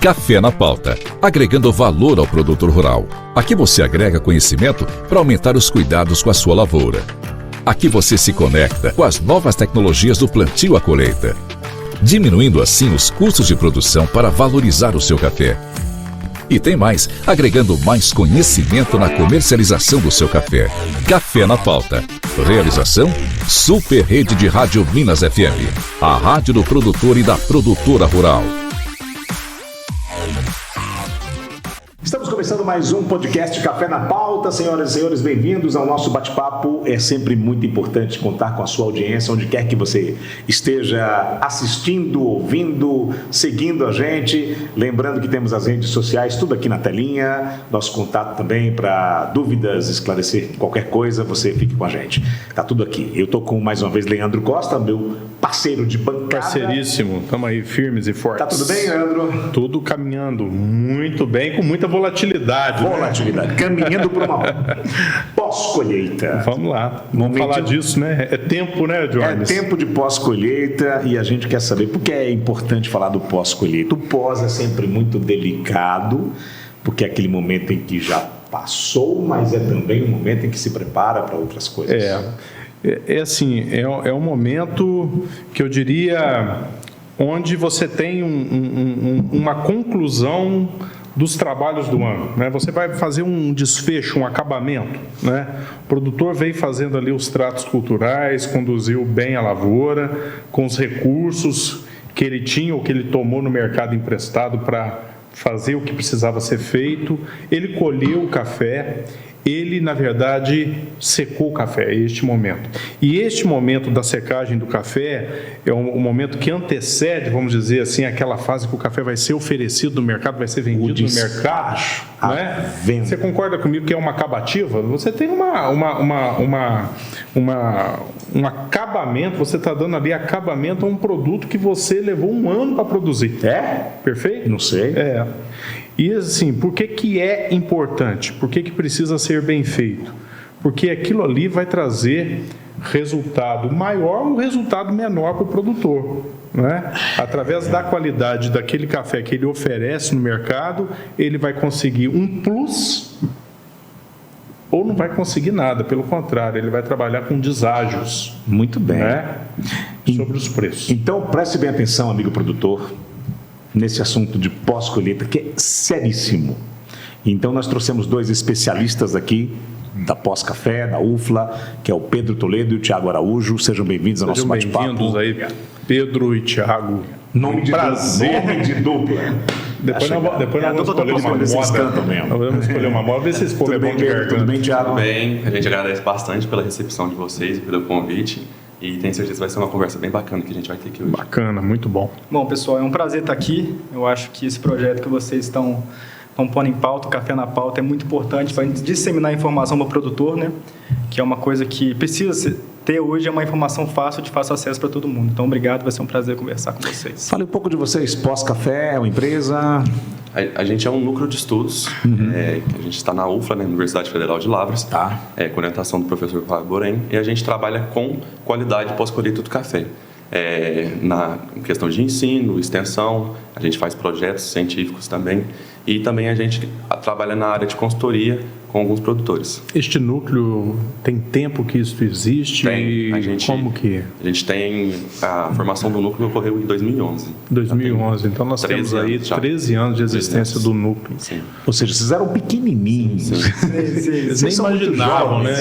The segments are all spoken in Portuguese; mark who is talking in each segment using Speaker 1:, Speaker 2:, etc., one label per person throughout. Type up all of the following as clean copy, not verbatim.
Speaker 1: Café na Pauta, agregando valor ao produtor rural. Aqui você agrega conhecimento para aumentar os cuidados com a sua lavoura. Aqui você se conecta com as novas tecnologias do plantio à colheita, diminuindo assim os custos de produção para valorizar o seu café. E tem mais, agregando mais conhecimento na comercialização do seu café. Café na Pauta. Realização: Super Rede de Rádio Minas FM, a rádio do produtor e da produtora rural.
Speaker 2: Estamos começando mais um podcast Café na Pauta. Senhoras e senhores, bem-vindos ao nosso bate-papo. É sempre muito importante contar com a sua audiência, onde quer que você esteja assistindo, ouvindo, seguindo a gente. Lembrando que temos as redes sociais, tudo aqui na telinha. Nosso contato também para dúvidas, esclarecer qualquer coisa, você fique com a gente. Tá tudo aqui. Eu tô com, mais uma vez, Leandro Costa, meu parceiro de bancada.
Speaker 3: Parceiríssimo. Estamos aí firmes e fortes.
Speaker 2: Tá tudo bem, Leandro?
Speaker 3: Tudo caminhando muito bem, com muita volatilidade.
Speaker 2: Volatilidade, né? Caminhando para uma pós-colheita.
Speaker 3: Vamos lá, vamos falar disso, né? É tempo, né, Jones?
Speaker 2: É tempo de pós-colheita e a gente quer saber por que é importante falar do pós-colheita. O pós é sempre muito delicado, porque é aquele momento em que já passou, mas é também um momento em que se prepara para outras coisas.
Speaker 3: É um momento que eu diria onde você tem uma conclusão dos trabalhos do ano, né? Você vai fazer um desfecho, um acabamento, né? O produtor veio fazendo ali os tratos culturais, conduziu bem a lavoura, com os recursos que ele tinha ou que ele tomou no mercado emprestado para fazer o que precisava ser feito. Ele colheu o café, ele, na verdade, secou o café, este momento. E este momento da secagem do café é um momento que antecede, vamos dizer assim, aquela fase que o café vai ser oferecido no mercado, vai ser vendido no mercado. Né? Você concorda comigo que é uma acabativa? Você tem um acabamento, você está dando ali acabamento a um produto que você levou um ano para produzir.
Speaker 2: É?
Speaker 3: Perfeito?
Speaker 2: Não sei.
Speaker 3: E assim, por que é importante? Por que precisa ser bem feito? Porque aquilo ali vai trazer resultado maior ou resultado menor para o produtor, né? Através da qualidade daquele café que ele oferece no mercado, ele vai conseguir um plus ou não vai conseguir nada, pelo contrário, ele vai trabalhar com deságios.
Speaker 2: Muito bem.
Speaker 3: Né? Sobre os preços.
Speaker 2: Então, preste bem atenção, amigo produtor, nesse assunto de pós-colheita, que é seríssimo. Então, nós trouxemos dois especialistas aqui, da Pós-Café, da UFLA, que é o Pedro Toledo e o Thiago Araújo. Sejam bem-vindos ao nosso bate-papo.
Speaker 3: Bem-vindos aí, Pedro e Thiago.
Speaker 2: Nome de dupla.
Speaker 3: Depois nós vamos escolher uma moda. Nós vamos escolher uma moda, ver se esse povo é bom de garganta.
Speaker 2: Tudo bem, Thiago?
Speaker 4: Tudo bem. A gente agradece bastante pela recepção de vocês e pelo convite. E tenho certeza que vai ser uma conversa bem bacana que a gente vai ter aqui hoje.
Speaker 3: Bacana, muito bom.
Speaker 5: Bom, pessoal, é um prazer estar aqui. Eu acho que esse projeto que vocês estão pondo em pauta, o Café na Pauta, é muito importante para disseminar a informação para o produtor, né? Que é uma coisa que precisa ter hoje, é uma informação fácil, de fácil acesso para todo mundo. Então, obrigado, vai ser um prazer conversar com vocês.
Speaker 2: Fale um pouco de vocês. Pós-Café é uma empresa...
Speaker 4: A gente é um núcleo de estudos, a gente está na UFLA, né, Universidade Federal de Lavras, com orientação do professor Fábio Borém, e a gente trabalha com qualidade pós-colheita do café. Na questão de ensino, extensão, a gente faz projetos científicos também, e também a gente trabalha na área de consultoria com alguns produtores.
Speaker 3: Este núcleo tem tempo que isso existe?
Speaker 4: Tem.
Speaker 3: Como que é?
Speaker 4: A gente tem a formação do núcleo ocorreu em 2011.
Speaker 3: 2011, então nós temos aí 13 anos de existência do núcleo.
Speaker 4: Sim.
Speaker 2: Ou seja, vocês eram pequenininhos.
Speaker 3: Eles nem imaginavam, né?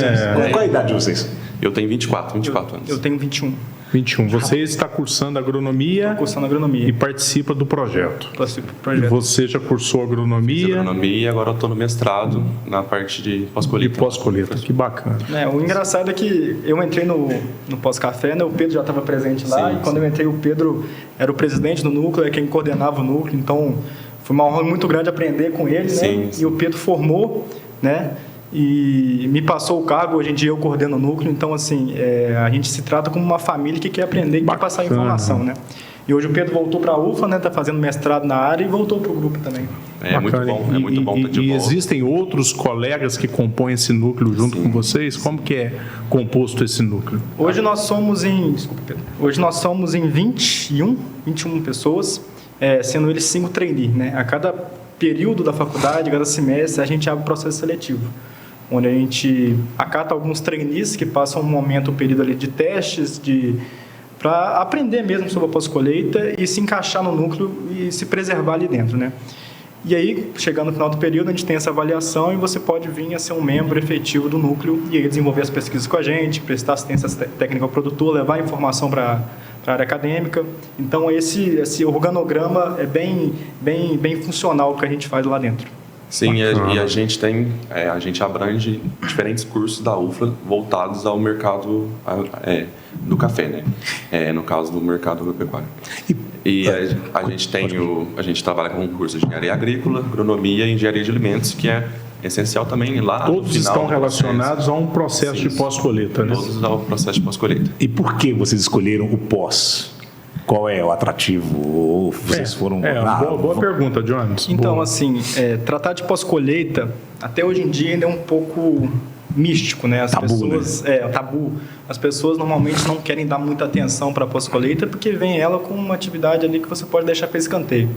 Speaker 2: Qual a idade de vocês?
Speaker 4: Eu tenho 24 anos.
Speaker 5: Eu tenho 21.
Speaker 3: 21. Você está cursando agronomia.
Speaker 5: Estou cursando agronomia.
Speaker 3: E participa do projeto.
Speaker 5: Participo do projeto.
Speaker 3: Você já cursou agronomia.
Speaker 4: Fiz agronomia e agora estou no mestrado na parte de pós-colheita.
Speaker 3: De pós-colheita, que bacana.
Speaker 5: O engraçado é que eu entrei no pós-café, né? O Pedro já estava presente lá. Sim, e quando eu entrei, o Pedro era o presidente do núcleo, é quem coordenava o núcleo. Então, foi uma honra muito grande aprender com ele, né? Sim. E o Pedro formou, né? E me passou o cargo, hoje em dia eu coordeno o núcleo, então assim, a gente se trata como uma família que quer aprender e quer passar informação, né? E hoje o Pedro voltou para a UFA, né? Está fazendo mestrado na área e voltou para o grupo também.
Speaker 4: É muito bom estar de volta.
Speaker 3: E existem outros colegas que compõem esse núcleo junto com vocês? Como que é composto esse núcleo?
Speaker 5: Hoje nós somos em 21 pessoas. sendo eles 5 trainee, né? A cada período da faculdade, cada semestre, a gente abre um processo seletivo, onde a gente acata alguns trainees que passam um período ali de testes, para aprender mesmo sobre a pós-colheita e se encaixar no núcleo e se preservar ali dentro, né? E aí, chegando no final do período, a gente tem essa avaliação e você pode vir a ser um membro efetivo do núcleo e aí desenvolver as pesquisas com a gente, prestar assistência técnica ao produtor, levar informação para a área acadêmica. Então, esse organograma é bem funcional o que a gente faz lá dentro.
Speaker 4: Sim, e a gente a gente abrange diferentes cursos da UFLA voltados ao mercado do café, né? No caso do mercado agropecuário. E a gente trabalha com um curso de engenharia agrícola, agronomia e engenharia de alimentos, que é essencial também lá.
Speaker 3: Todos estão relacionados a um processo de pós-colheita, né?
Speaker 4: Todos ao processo de pós-colheita.
Speaker 2: E por que vocês escolheram o pós? Qual é o atrativo? Ou vocês foram...
Speaker 3: Boa pergunta, Jones.
Speaker 5: Então, assim, tratar de pós-colheita, até hoje em dia ainda é um pouco místico, né? Tabu. As pessoas normalmente não querem dar muita atenção para a pós-colheita porque vem ela com uma atividade ali que você pode deixar para escanteio.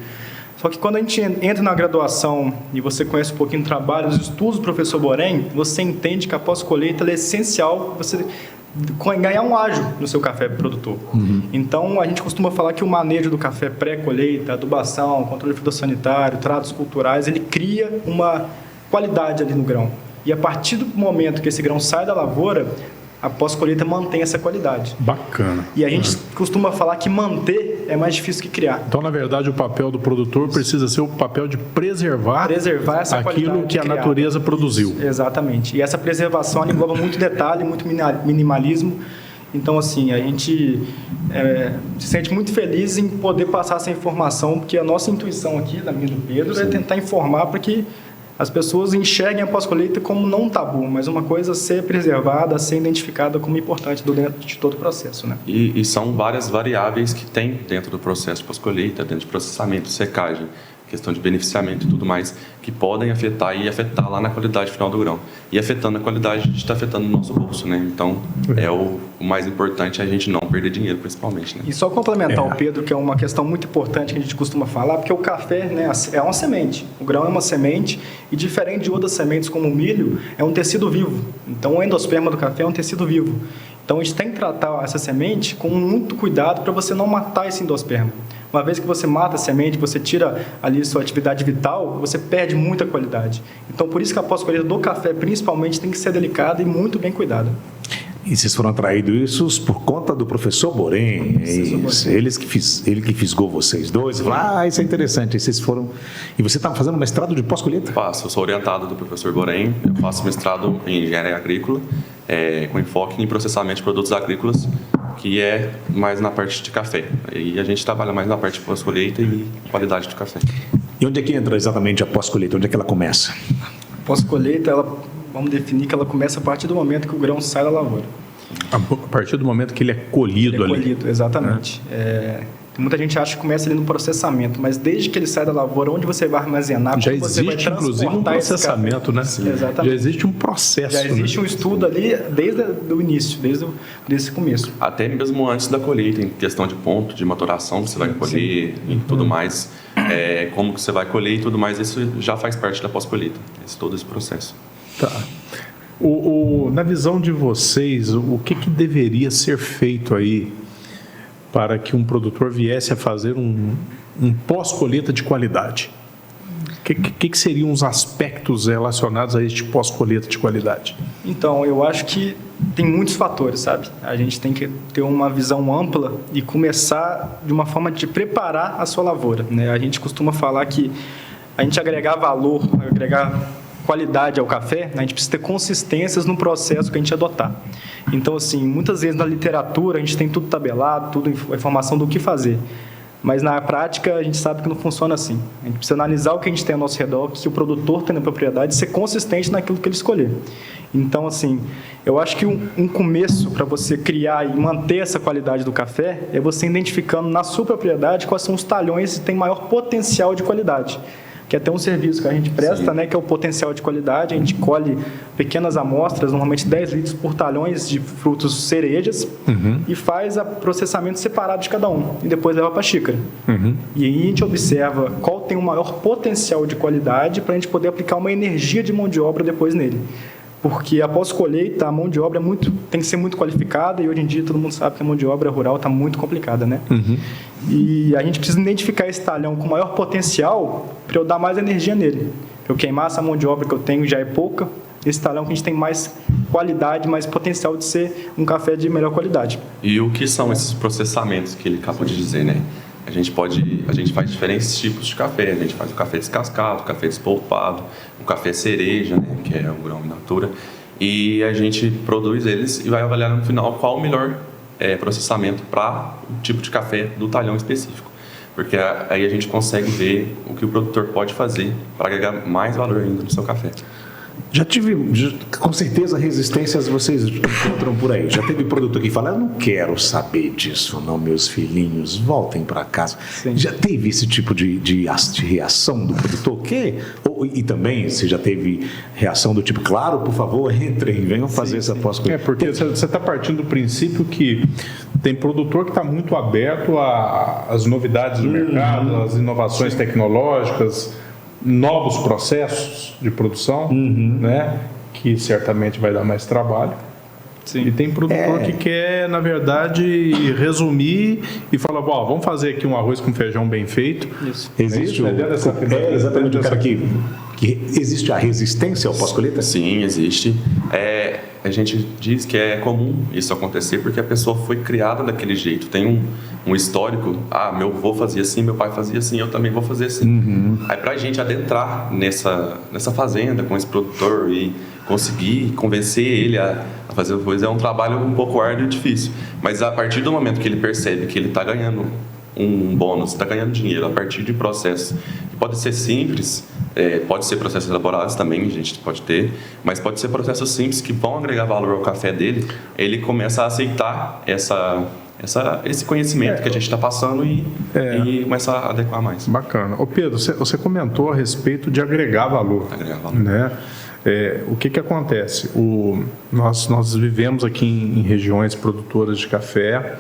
Speaker 5: Só que quando a gente entra na graduação e você conhece um pouquinho do trabalho, os estudos do professor Borém, você entende que a pós-colheita é essencial para você ganhar um ágio no seu café produtor. Então, a gente costuma falar que o manejo do café pré-colheita, adubação, controle fitossanitário, tratos culturais, ele cria uma qualidade ali no grão. E a partir do momento que esse grão sai da lavoura, a pós-colheita mantém essa qualidade.
Speaker 3: Bacana.
Speaker 5: E a gente costuma falar que manter é mais difícil que criar.
Speaker 3: Então, na verdade, o papel do produtor precisa ser o papel de preservar
Speaker 5: essa
Speaker 3: aquilo que a natureza produziu.
Speaker 5: Exatamente. E essa preservação engloba muito detalhe, muito minimalismo. Então, assim, a gente se sente muito feliz em poder passar essa informação, porque a nossa intuição aqui, da minha e do Pedro, é tentar informar para que as pessoas enxerguem a pós-colheita como não um tabu, mas uma coisa a ser preservada, a ser identificada como importante dentro de todo o processo, né?
Speaker 4: E são várias variáveis que tem dentro do processo de pós-colheita, dentro de processamento, secagem, questão de beneficiamento e tudo mais, que podem afetar lá na qualidade final do grão. E afetando a qualidade, a gente está afetando o nosso bolso, né? Então, o mais importante é a gente não perder dinheiro, principalmente, né?
Speaker 5: E só complementar o Pedro, que é uma questão muito importante que a gente costuma falar, porque o café, né, é uma semente. O grão é uma semente e, diferente de outras sementes como o milho, é um tecido vivo. Então, o endosperma do café é um tecido vivo. Então, a gente tem que tratar essa semente com muito cuidado para você não matar esse endosperma. Uma vez que você mata a semente, você tira ali sua atividade vital, você perde muita qualidade. Então, por isso que a pós-colheita do café, principalmente, tem que ser delicada e muito bem cuidada.
Speaker 2: E vocês foram atraídos por conta do professor Borém. Ele que fisgou vocês dois. Falaram, isso é interessante. E vocês foram... E você está fazendo mestrado de pós-colheita?
Speaker 4: Eu sou orientado do professor Borém. Eu faço mestrado em engenharia agrícola, com enfoque em processamento de produtos agrícolas, que é mais na parte de café. E a gente trabalha mais na parte de pós-colheita e qualidade do café.
Speaker 2: E onde é que entra exatamente a pós-colheita? Onde é que ela começa?
Speaker 5: A pós-colheita, vamos definir que ela começa a partir do momento que o grão sai da lavoura.
Speaker 3: A partir do momento que ele é colhido ali.
Speaker 5: Colhido, exatamente. Muita gente acha que começa ali no processamento, mas desde que ele sai da lavoura, onde você vai armazenar,
Speaker 3: já
Speaker 5: você vai
Speaker 3: existe inclusive um processamento, né?
Speaker 5: Exatamente.
Speaker 3: Já existe um processo.
Speaker 5: Já existe um estudo ali desde o início, desde esse começo.
Speaker 4: Até mesmo antes da colheita, em questão de ponto de maturação que você vai colher e tudo mais, como que você vai colher e tudo mais, isso já faz parte da pós-colheita, todo esse processo.
Speaker 3: Tá. Na visão de vocês, o que deveria ser feito aí para que um produtor viesse a fazer um pós-colheita de qualidade? O que seriam os aspectos relacionados a este pós-colheita de qualidade?
Speaker 5: Então, eu acho que tem muitos fatores, sabe? A gente tem que ter uma visão ampla e começar de uma forma de preparar a sua lavoura, né? A gente costuma falar que a gente agregar valor, agregar qualidade ao café, a gente precisa ter consistências no processo que a gente adotar. Então, assim, muitas vezes na literatura a gente tem tudo tabelado, tudo a informação do que fazer. Mas na prática a gente sabe que não funciona assim. A gente precisa analisar o que a gente tem ao nosso redor, o que o produtor tem na propriedade e ser consistente naquilo que ele escolher. Então, assim, eu acho que um começo para você criar e manter essa qualidade do café é você identificando na sua propriedade quais são os talhões que têm maior potencial de qualidade. que é até um serviço que a gente presta, né, que é o potencial de qualidade. A gente colhe pequenas amostras, normalmente 10 litros por talhões de frutos cerejas, e faz o processamento separado de cada um, e depois leva para a xícara. E aí a gente observa qual tem o maior potencial de qualidade para a gente poder aplicar uma energia de mão de obra depois nele. Porque após colheita, a mão de obra tem que ser muito qualificada, e hoje em dia todo mundo sabe que a mão de obra rural está muito complicada, né? E a gente precisa identificar esse talhão com maior potencial para eu dar mais energia nele. Eu queimar essa mão de obra que eu tenho já é pouca, esse talhão que a gente tem mais qualidade, mais potencial de ser um café de melhor qualidade.
Speaker 4: E o que são esses processamentos que ele acabou de dizer, né? A gente faz diferentes tipos de café. A gente faz o café descascado, o café despolpado, o café cereja, né, que é o grão in natura. E a gente produz eles e vai avaliar no final qual o melhor processamento para o tipo de café do talhão específico. Porque aí a gente consegue ver o que o produtor pode fazer para agregar mais valor ainda no seu café.
Speaker 2: Com certeza, resistências vocês encontram por aí. Já teve produtor que fala, eu não quero saber disso não, meus filhinhos, voltem para casa.
Speaker 5: Sim.
Speaker 2: Já teve esse tipo de reação do produtor? E também, se já teve reação do tipo, claro, por favor, entrem, venham fazer essa pós-colheita.
Speaker 3: Porque você está partindo do princípio que tem produtor que está muito aberto às novidades do mercado, às inovações tecnológicas, novos processos de produção, né, que certamente vai dar mais trabalho. Sim. E tem produtor que quer, na verdade, resumir e falar, vamos fazer aqui um arroz com feijão bem feito. Isso.
Speaker 2: Existe exatamente o cara que existe a resistência ao pós-colheita?
Speaker 4: Sim, existe. A gente diz que é comum isso acontecer porque a pessoa foi criada daquele jeito. Tem um histórico, meu avô fazia assim, meu pai fazia assim, eu também vou fazer assim. Aí pra gente adentrar nessa fazenda com esse produtor e conseguir convencer ele a fazer coisa é um trabalho um pouco árduo e difícil. Mas a partir do momento que ele percebe que ele está ganhando um bônus, está ganhando dinheiro a partir de processos que pode ser simples, pode ser processos elaborados também, a gente pode ter, mas pode ser processos simples que vão agregar valor ao café dele, ele começa a aceitar esse conhecimento que a gente está passando e começa a adequar mais.
Speaker 3: Bacana. Ô Pedro, você comentou a respeito de agregar valor. Né? O que acontece? Nós vivemos aqui em regiões produtoras de café.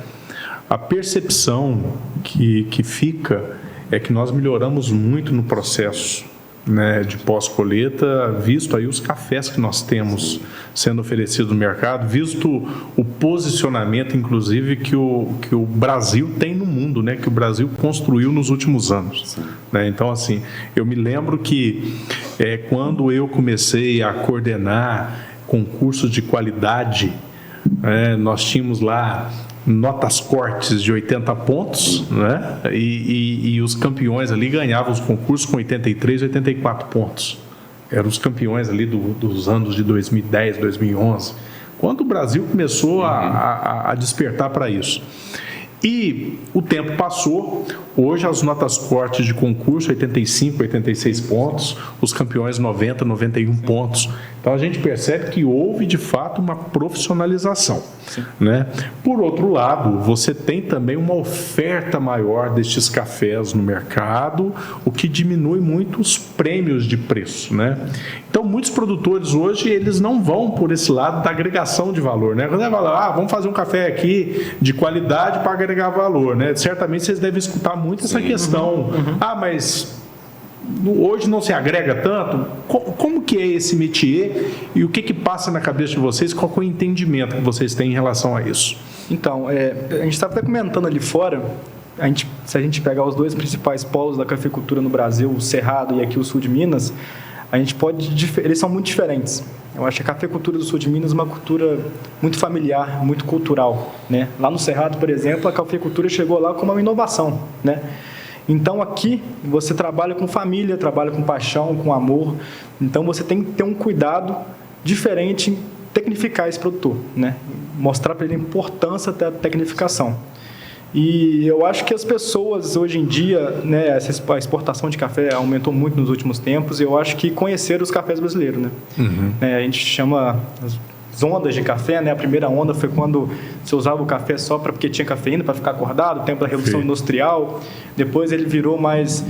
Speaker 3: A percepção que fica é que nós melhoramos muito no processo, né, de pós-colheita, visto aí os cafés que nós temos sendo oferecidos no mercado, visto o posicionamento, inclusive, que o Brasil tem no mundo, né, que o Brasil construiu nos últimos anos. Né? Então, assim, eu me lembro que quando eu comecei a coordenar concursos de qualidade, nós tínhamos lá notas cortes de 80 pontos, né? E os campeões ali ganhavam os concursos com 83, 84 pontos. Eram os campeões ali dos anos de 2010, 2011, quando o Brasil começou a despertar para isso. E o tempo passou, hoje as notas cortes de concurso, 85, 86 pontos, os campeões 90, 91 pontos. Então a gente percebe que houve de fato uma profissionalização. Né? Por outro lado, você tem também uma oferta maior destes cafés no mercado, o que diminui muito os prêmios de preço. Né? Então muitos produtores hoje eles não vão por esse lado da agregação de valor. Né? Quando você fala, vamos fazer um café aqui de qualidade para agregar valor. Né? Certamente vocês devem escutar muito essa questão. Mas hoje não se agrega tanto? Como que é esse métier e o que passa na cabeça de vocês? Qual é o entendimento que vocês têm em relação a isso?
Speaker 5: Então, a gente estava até comentando ali fora, se a gente pegar os dois principais polos da cafeicultura no Brasil, o Cerrado e aqui o sul de Minas, eles são muito diferentes. Eu acho que a cafeicultura do sul de Minas é uma cultura muito familiar, muito cultural. Né? Lá no Cerrado, por exemplo, a cafeicultura chegou lá como uma inovação, né? Então aqui você trabalha com família, trabalha com paixão, com amor. Então você tem que ter um cuidado diferente em tecnificar esse produtor, né? Mostrar para ele a importância da tecnificação. E eu acho que as pessoas hoje em dia, né, a exportação de café aumentou muito nos últimos tempos. E eu acho que conheceram os cafés brasileiros, né? A gente chama ondas de café, né? A primeira onda foi quando você usava o café só porque tinha cafeína, para ficar acordado, o tempo da Revolução Industrial. Depois ele virou mais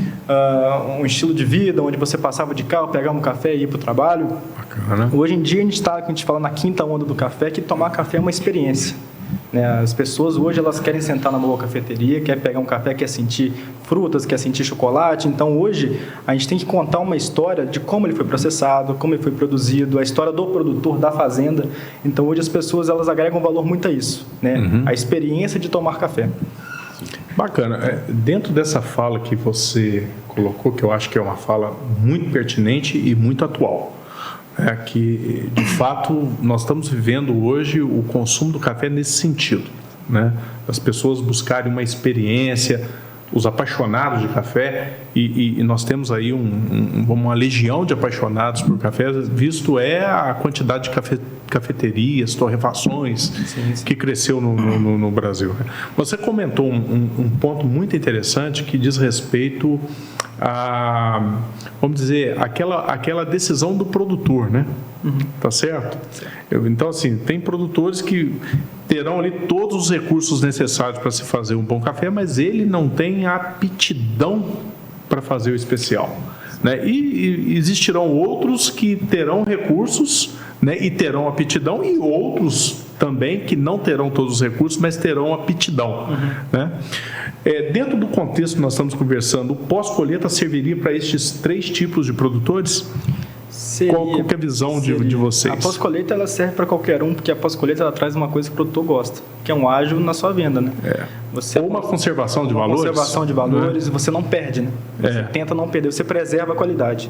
Speaker 5: um estilo de vida, onde você passava de carro, pegava um café e ia para o trabalho.
Speaker 3: Bacana.
Speaker 5: Hoje em dia a gente fala na quinta onda do café, que tomar café é uma experiência. As pessoas hoje elas querem sentar na boa cafeteria, quer pegar um café, quer sentir frutas, quer sentir chocolate. Então hoje a gente tem que contar uma história de como ele foi processado, como ele foi produzido, a história do produtor, da fazenda. Então hoje as pessoas elas agregam valor muito a isso, né? A experiência de tomar café.
Speaker 3: Bacana. Dentro dessa fala que você colocou, que eu acho que é uma fala muito pertinente e muito atual, que de fato nós estamos vivendo hoje o consumo do café nesse sentido, né? As pessoas buscarem uma experiência, os apaixonados de café, e nós temos aí uma legião de apaixonados por café, visto a quantidade de cafeterias, torrefações que cresceu no Brasil. Você comentou um ponto muito interessante que diz respeito a, vamos dizer, aquela decisão do produtor, né? Tá certo? Então, assim, tem produtores que terão ali todos os recursos necessários para se fazer um bom café, mas ele não tem a aptidão para fazer o especial, né? E existirão outros que terão recursos, né, e terão aptidão, e outros também que não terão todos os recursos, mas terão aptidão, né? Dentro do contexto que nós estamos conversando, o pós-colheita serviria para estes 3 tipos de produtores? Qual é a visão de vocês?
Speaker 5: A pós-colheita ela serve para qualquer um, porque a pós-colheita ela traz uma coisa que o produtor gosta, que é um ágio na sua venda, né?
Speaker 3: Ou uma conservação de valores.
Speaker 5: Conservação de valores, você não perde, né? Você tenta não perder, você preserva a qualidade.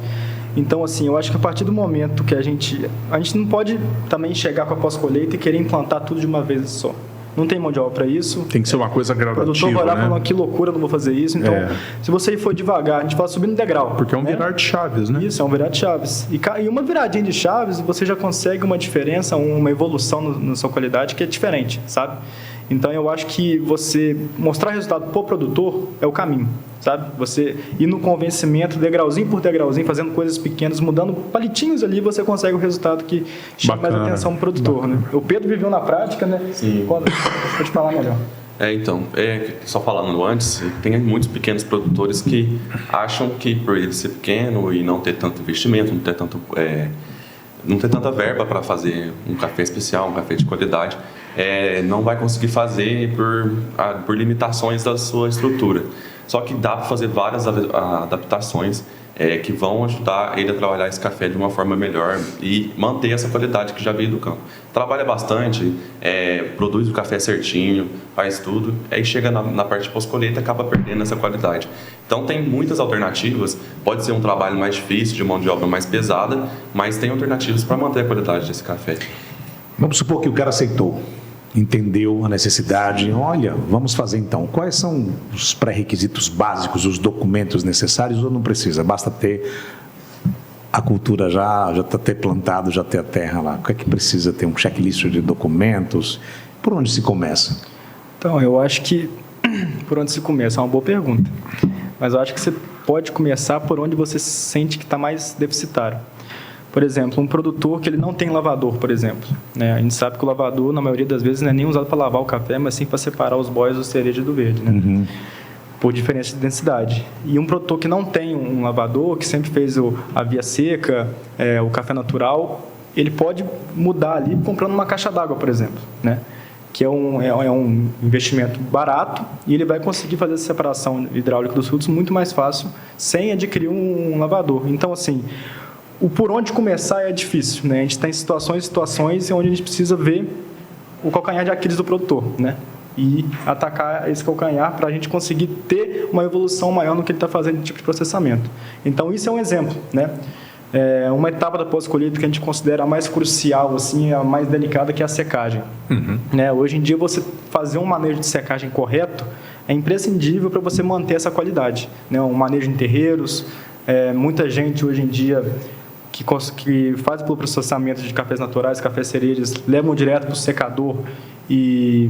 Speaker 5: Então, assim, eu acho que a partir do momento que a gente não pode também chegar com a pós-colheita e querer implantar tudo de uma vez só. Não tem mão de obra para isso.
Speaker 3: Tem que ser uma coisa gradativa,
Speaker 5: o produtor vai olhar e falar, que loucura, não vou fazer isso. Então, se você for devagar, a gente fala subindo degrau.
Speaker 3: Porque é um virar de chaves, né?
Speaker 5: Isso, é um virar de chaves. E uma viradinha de chaves, você já consegue uma diferença, uma evolução na sua qualidade que é diferente, sabe? Então, eu acho que você mostrar resultado para o produtor é o caminho, sabe? Você ir no convencimento, degrauzinho por degrauzinho, fazendo coisas pequenas, mudando palitinhos ali, você consegue o resultado que chama mais atenção para o produtor, né? O Pedro viveu na prática, né?
Speaker 4: Sim.
Speaker 5: Pode te falar melhor.
Speaker 4: Só falando antes, tem muitos pequenos produtores que acham que por ele ser pequeno e não ter tanto investimento, não ter tanta verba para fazer um café especial, um café de qualidade, não vai conseguir fazer por limitações da sua estrutura. Só que dá para fazer várias adaptações que vão ajudar ele a trabalhar esse café de uma forma melhor e manter essa qualidade que já veio do campo. Trabalha bastante, produz o café certinho, faz tudo, aí chega na parte pós-colheita e acaba perdendo essa qualidade. Então tem muitas alternativas, pode ser um trabalho mais difícil, de mão de obra mais pesada, mas tem alternativas para manter a qualidade desse café.
Speaker 2: Vamos supor que o cara aceitou, entendeu a necessidade. Olha, vamos fazer então. Quais são os pré-requisitos básicos, os documentos necessários, ou não precisa? Basta ter a cultura já ter plantado, já ter a terra lá. O que é que precisa ter? Um checklist de documentos? Por onde se começa?
Speaker 5: Então, eu acho que por onde se começa é uma boa pergunta. Mas eu acho que você pode começar por onde você sente que está mais deficitário. Por exemplo, um produtor que ele não tem lavador, por exemplo, né? A gente sabe que o lavador, na maioria das vezes, não é nem usado para lavar o café, mas sim para separar os boias do cereja do verde, né? Por diferença de densidade. E um produtor que não tem um lavador, que sempre fez a via seca, o café natural, ele pode mudar ali comprando uma caixa d'água, por exemplo, né? Que é um investimento barato e ele vai conseguir fazer essa separação hidráulica dos frutos muito mais fácil sem adquirir um lavador. Então, assim, o por onde começar é difícil, né? A gente tem situações onde a gente precisa ver o calcanhar de Aquiles do produtor, né? E atacar esse calcanhar para a gente conseguir ter uma evolução maior no que ele está fazendo de tipo de processamento. Então, isso é um exemplo, né? Uma etapa da pós-colheita que a gente considera a mais crucial, assim, a mais delicada, que é a secagem. Né? Hoje em dia, você fazer um manejo de secagem correto é imprescindível para você manter essa qualidade, né? Um manejo em terreiros, muita gente hoje em dia que faz pelo processamento de cafés naturais, cafés cerejas, levam direto para o secador e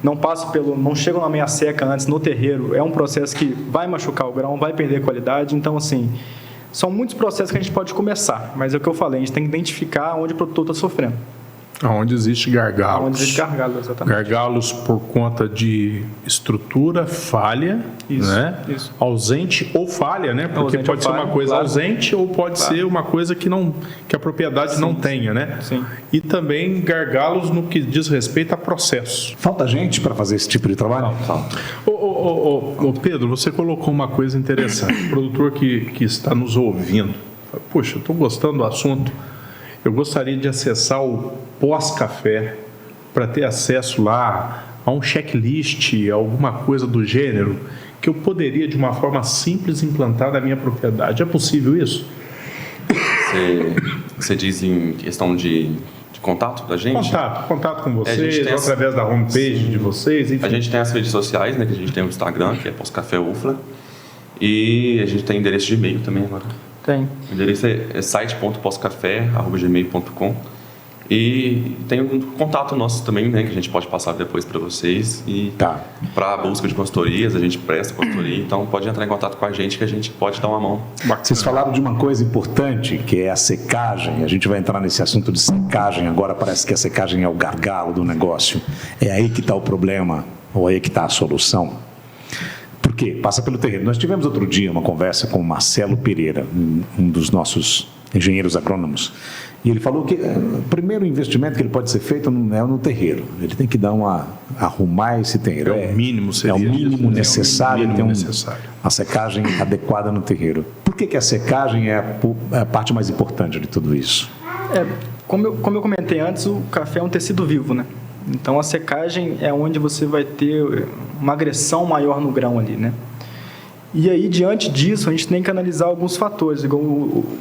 Speaker 5: não chegam na meia seca antes no terreiro. É um processo que vai machucar o grão, vai perder qualidade. Então, assim, são muitos processos que a gente pode começar, mas é o que eu falei, a gente tem que identificar onde o produtor está sofrendo.
Speaker 3: Onde existe gargalos.
Speaker 5: Onde existe gargalos, exatamente.
Speaker 3: Gargalos por conta de estrutura, falha,
Speaker 5: isso,
Speaker 3: né?
Speaker 5: Isso.
Speaker 3: Ausente ou falha, né? Porque
Speaker 5: ausente
Speaker 3: pode ser
Speaker 5: falha,
Speaker 3: uma coisa
Speaker 5: claro.
Speaker 3: ausente ou pode ser uma coisa que a propriedade não tenha, né?
Speaker 5: Sim.
Speaker 3: E também gargalos no que diz respeito a processo.
Speaker 2: Falta gente para fazer esse tipo de trabalho?
Speaker 4: Falta.
Speaker 3: Ô, Pedro, você colocou uma coisa interessante. O produtor que está nos ouvindo, poxa, eu estou gostando do assunto. Eu gostaria de acessar o pós-café para ter acesso lá a um checklist, alguma coisa do gênero, que eu poderia, de uma forma simples, implantar na minha propriedade. É possível isso?
Speaker 4: Você diz em questão de contato da gente?
Speaker 3: Contato com vocês, através da homepage de vocês, enfim.
Speaker 4: A gente tem as redes sociais, né? Que a gente tem o Instagram, que é Pós-Café UFLA. E a gente tem endereço de e-mail também agora.
Speaker 5: Tem.
Speaker 4: O endereço é site.poscafé@gmail.com. E tem um contato nosso também, né? Que a gente pode passar depois para vocês. E para a busca de consultorias, a gente presta consultoria. Então pode entrar em contato com a gente que a gente pode dar uma mão.
Speaker 2: Vocês falaram de uma coisa importante, que é a secagem. A gente vai entrar nesse assunto de secagem agora. Parece que a secagem é o gargalo do negócio. É aí que está o problema, ou aí que está a solução. Por quê? Passa pelo terreno. Nós tivemos outro dia uma conversa com o Marcelo Pereira, um dos nossos engenheiros agrônomos, e ele falou que o primeiro investimento que ele pode ser feito é no terreiro. Ele tem que arrumar esse terreiro.
Speaker 3: É o mínimo, seria.
Speaker 2: É o mínimo necessário.
Speaker 3: É o mínimo necessário.
Speaker 2: A secagem adequada no terreiro. Por que a secagem é a parte mais importante de tudo isso?
Speaker 5: Como eu comentei antes, o café é um tecido vivo, né? Então a secagem é onde você vai ter uma agressão maior no grão ali, né? E aí, diante disso, a gente tem que analisar alguns fatores, igual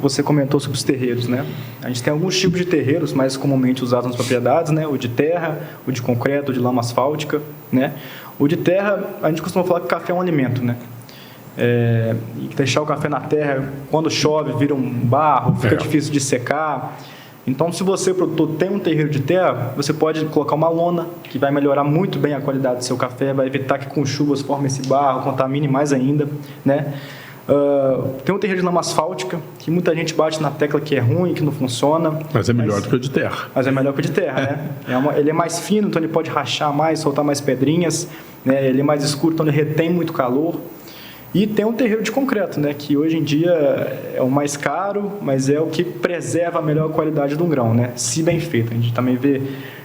Speaker 5: você comentou sobre os terreiros, né? A gente tem alguns tipos de terreiros mais comumente usados nas propriedades, né? O de terra, o de concreto, o de lama asfáltica, né? O de terra, a gente costuma falar que o café é um alimento, né? E deixar o café na terra, quando chove, vira um barro, fica difícil de secar. Então, se você, produtor, tem um terreiro de terra, você pode colocar uma lona, que vai melhorar muito bem a qualidade do seu café, vai evitar que com chuvas forme esse barro, contamine mais ainda, né? Tem um terreiro de lama asfáltica, que muita gente bate na tecla que é ruim, que não funciona.
Speaker 3: Mas é melhor do que o de terra.
Speaker 5: Mas é melhor que o de terra, né? Ele é mais fino, então ele pode rachar mais, soltar mais pedrinhas, né? Ele é mais escuro, então ele retém muito calor. E tem um terreiro de concreto, né, que hoje em dia é o mais caro, mas é o que preserva a melhor qualidade do grão, né, se bem feito. A gente também vê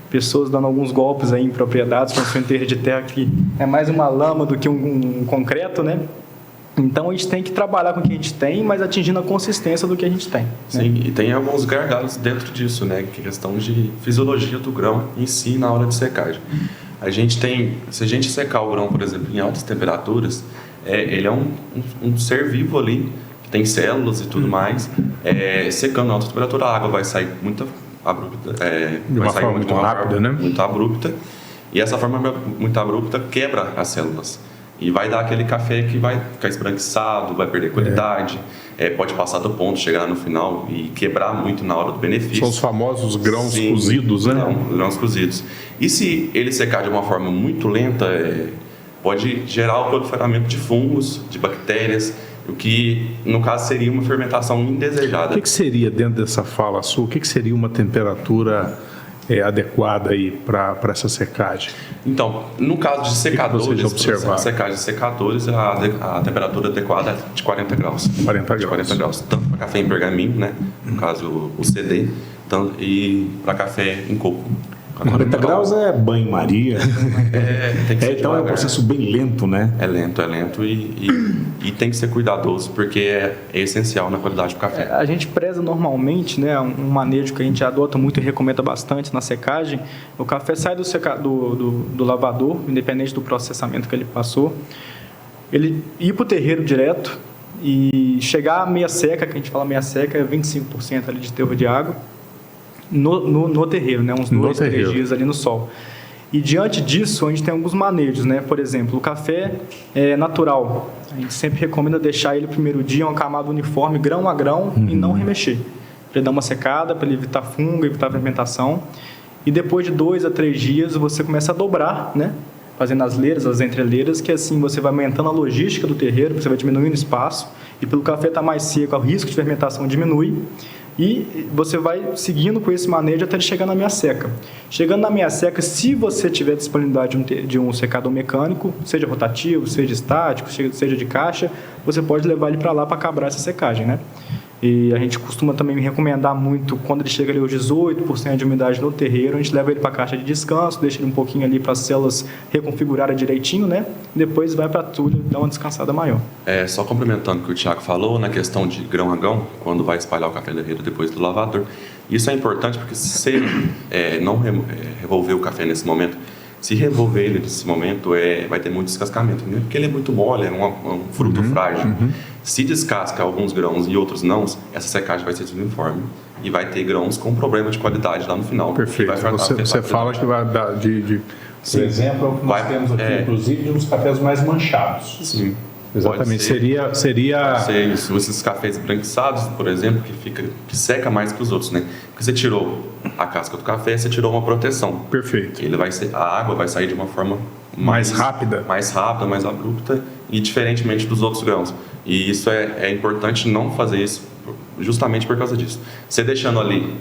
Speaker 5: pessoas dando alguns golpes aí em propriedades, com um terreiro de terra que é mais uma lama do que um concreto, né. Então a gente tem que trabalhar com o que a gente tem, mas atingindo a consistência do que a gente tem.
Speaker 4: Sim, né? E tem alguns gargalos dentro disso, né, que é questão de fisiologia do grão em si na hora de secagem. A gente tem, se a gente secar o grão, por exemplo, em altas temperaturas, ele é um ser vivo ali, que tem células e tudo mais. Secando a alta temperatura, a água vai sair muito abrupta.
Speaker 3: De uma forma muito rápida, né?
Speaker 4: Muito abrupta. E essa forma muito abrupta quebra as células. E vai dar aquele café que vai ficar esbranquiçado, vai perder qualidade. Pode passar do ponto, chegar no final e quebrar muito na hora do benefício.
Speaker 3: São os famosos grãos cozidos, né?
Speaker 4: Não, grãos cozidos. E se ele secar de uma forma muito lenta, pode gerar o proliferamento de fungos, de bactérias, o que, no caso, seria uma fermentação indesejada.
Speaker 3: O que seria, dentro dessa fala sua, o que seria uma temperatura adequada aí para essa secagem?
Speaker 4: Então, no caso de secadores,
Speaker 3: secagem
Speaker 4: de secadores, a temperatura adequada é de 40 graus.
Speaker 3: 40 graus. Tanto
Speaker 4: para café em pergaminho, né? No caso, o CD, e para café em coco.
Speaker 2: 40 graus é banho-maria.
Speaker 4: Tem que ser
Speaker 2: então é um processo bem lento, né?
Speaker 4: É lento e tem que ser cuidadoso, porque é essencial na qualidade do café.
Speaker 5: A gente preza normalmente, né, um manejo que a gente adota muito e recomenda bastante na secagem. O café sai do lavador, independente do processamento que ele passou, ele ir para o terreiro direto e chegar a meia seca, que a gente fala meia seca, é 25% ali de teor de água, no terreiro, né? Uns 2, 3 dias ali no sol. E diante disso, a gente tem alguns manejos, né? Por exemplo, o café natural. A gente sempre recomenda deixar ele primeiro dia uma camada uniforme, grão a grão, e não remexer. Para ele dar uma secada, para ele evitar fungo, evitar fermentação. E depois de 2 a 3 dias, você começa a dobrar, né? Fazendo as leiras, as entreleiras, que assim você vai aumentando a logística do terreiro, você vai diminuindo o espaço, e pelo café estar mais seco, o risco de fermentação diminui. E você vai seguindo com esse manejo até ele chegar na meia seca. Chegando na meia seca, se você tiver disponibilidade de um secador mecânico, seja rotativo, seja estático, seja de caixa, você pode levar ele para lá para acabar essa secagem, né? E a gente costuma também recomendar muito, quando ele chega ali aos 18% de umidade no terreiro, a gente leva ele para a caixa de descanso, deixa ele um pouquinho ali para as células reconfigurarem direitinho, né? Depois vai para a tulha e dá uma descansada maior.
Speaker 4: Só complementando o que o Thiago falou, na questão de grão a grão, quando vai espalhar o café derreto depois do lavador, isso é importante porque se você não revolver o café nesse momento, se revolver ele nesse momento, vai ter muito descascamento, né? Porque ele é muito mole, é um fruto frágil. Se descasca alguns grãos e outros não, essa secagem vai ser desuniforme e vai ter grãos com problema de qualidade lá no final.
Speaker 3: Perfeito. Você fala que vai dar por exemplo, é o que nós temos aqui, inclusive, de uns cafés mais manchados.
Speaker 4: Sim.
Speaker 3: Exatamente. Seria
Speaker 4: isso. Esses cafés branquiçados, por exemplo, que seca mais que os outros, né? Porque você tirou a casca do café, você tirou uma proteção.
Speaker 3: Perfeito.
Speaker 4: A água vai sair de uma forma
Speaker 3: mais rápida,
Speaker 4: mais abrupta e diferentemente dos outros grãos. E isso é importante não fazer isso justamente por causa disso. Você deixando ali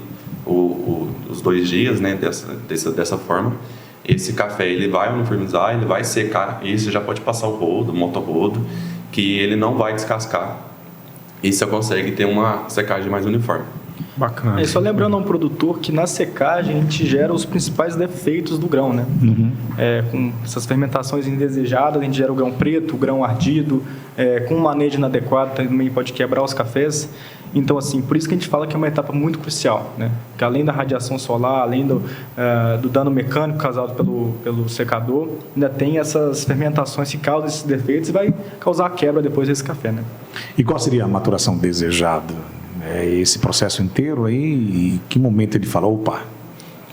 Speaker 4: os 2 dias, né, dessa forma, esse café ele vai uniformizar, ele vai secar, e você já pode passar o rodo, o motorrodo, que ele não vai descascar, e você consegue ter uma secagem mais uniforme.
Speaker 3: Bacana.
Speaker 5: Só lembrando a um produtor que na secagem a gente gera os principais defeitos do grão, né? Com essas fermentações indesejadas, a gente gera o grão preto, o grão ardido, com um manejo inadequado também pode quebrar os cafés. Então, assim, por isso que a gente fala que é uma etapa muito crucial, né? Que além da radiação solar, além do dano mecânico causado pelo secador, ainda tem essas fermentações que causam esses defeitos e vai causar a quebra depois desse café, né?
Speaker 2: E qual seria a maturação desejada? Esse processo inteiro aí, e que momento ele fala, opa,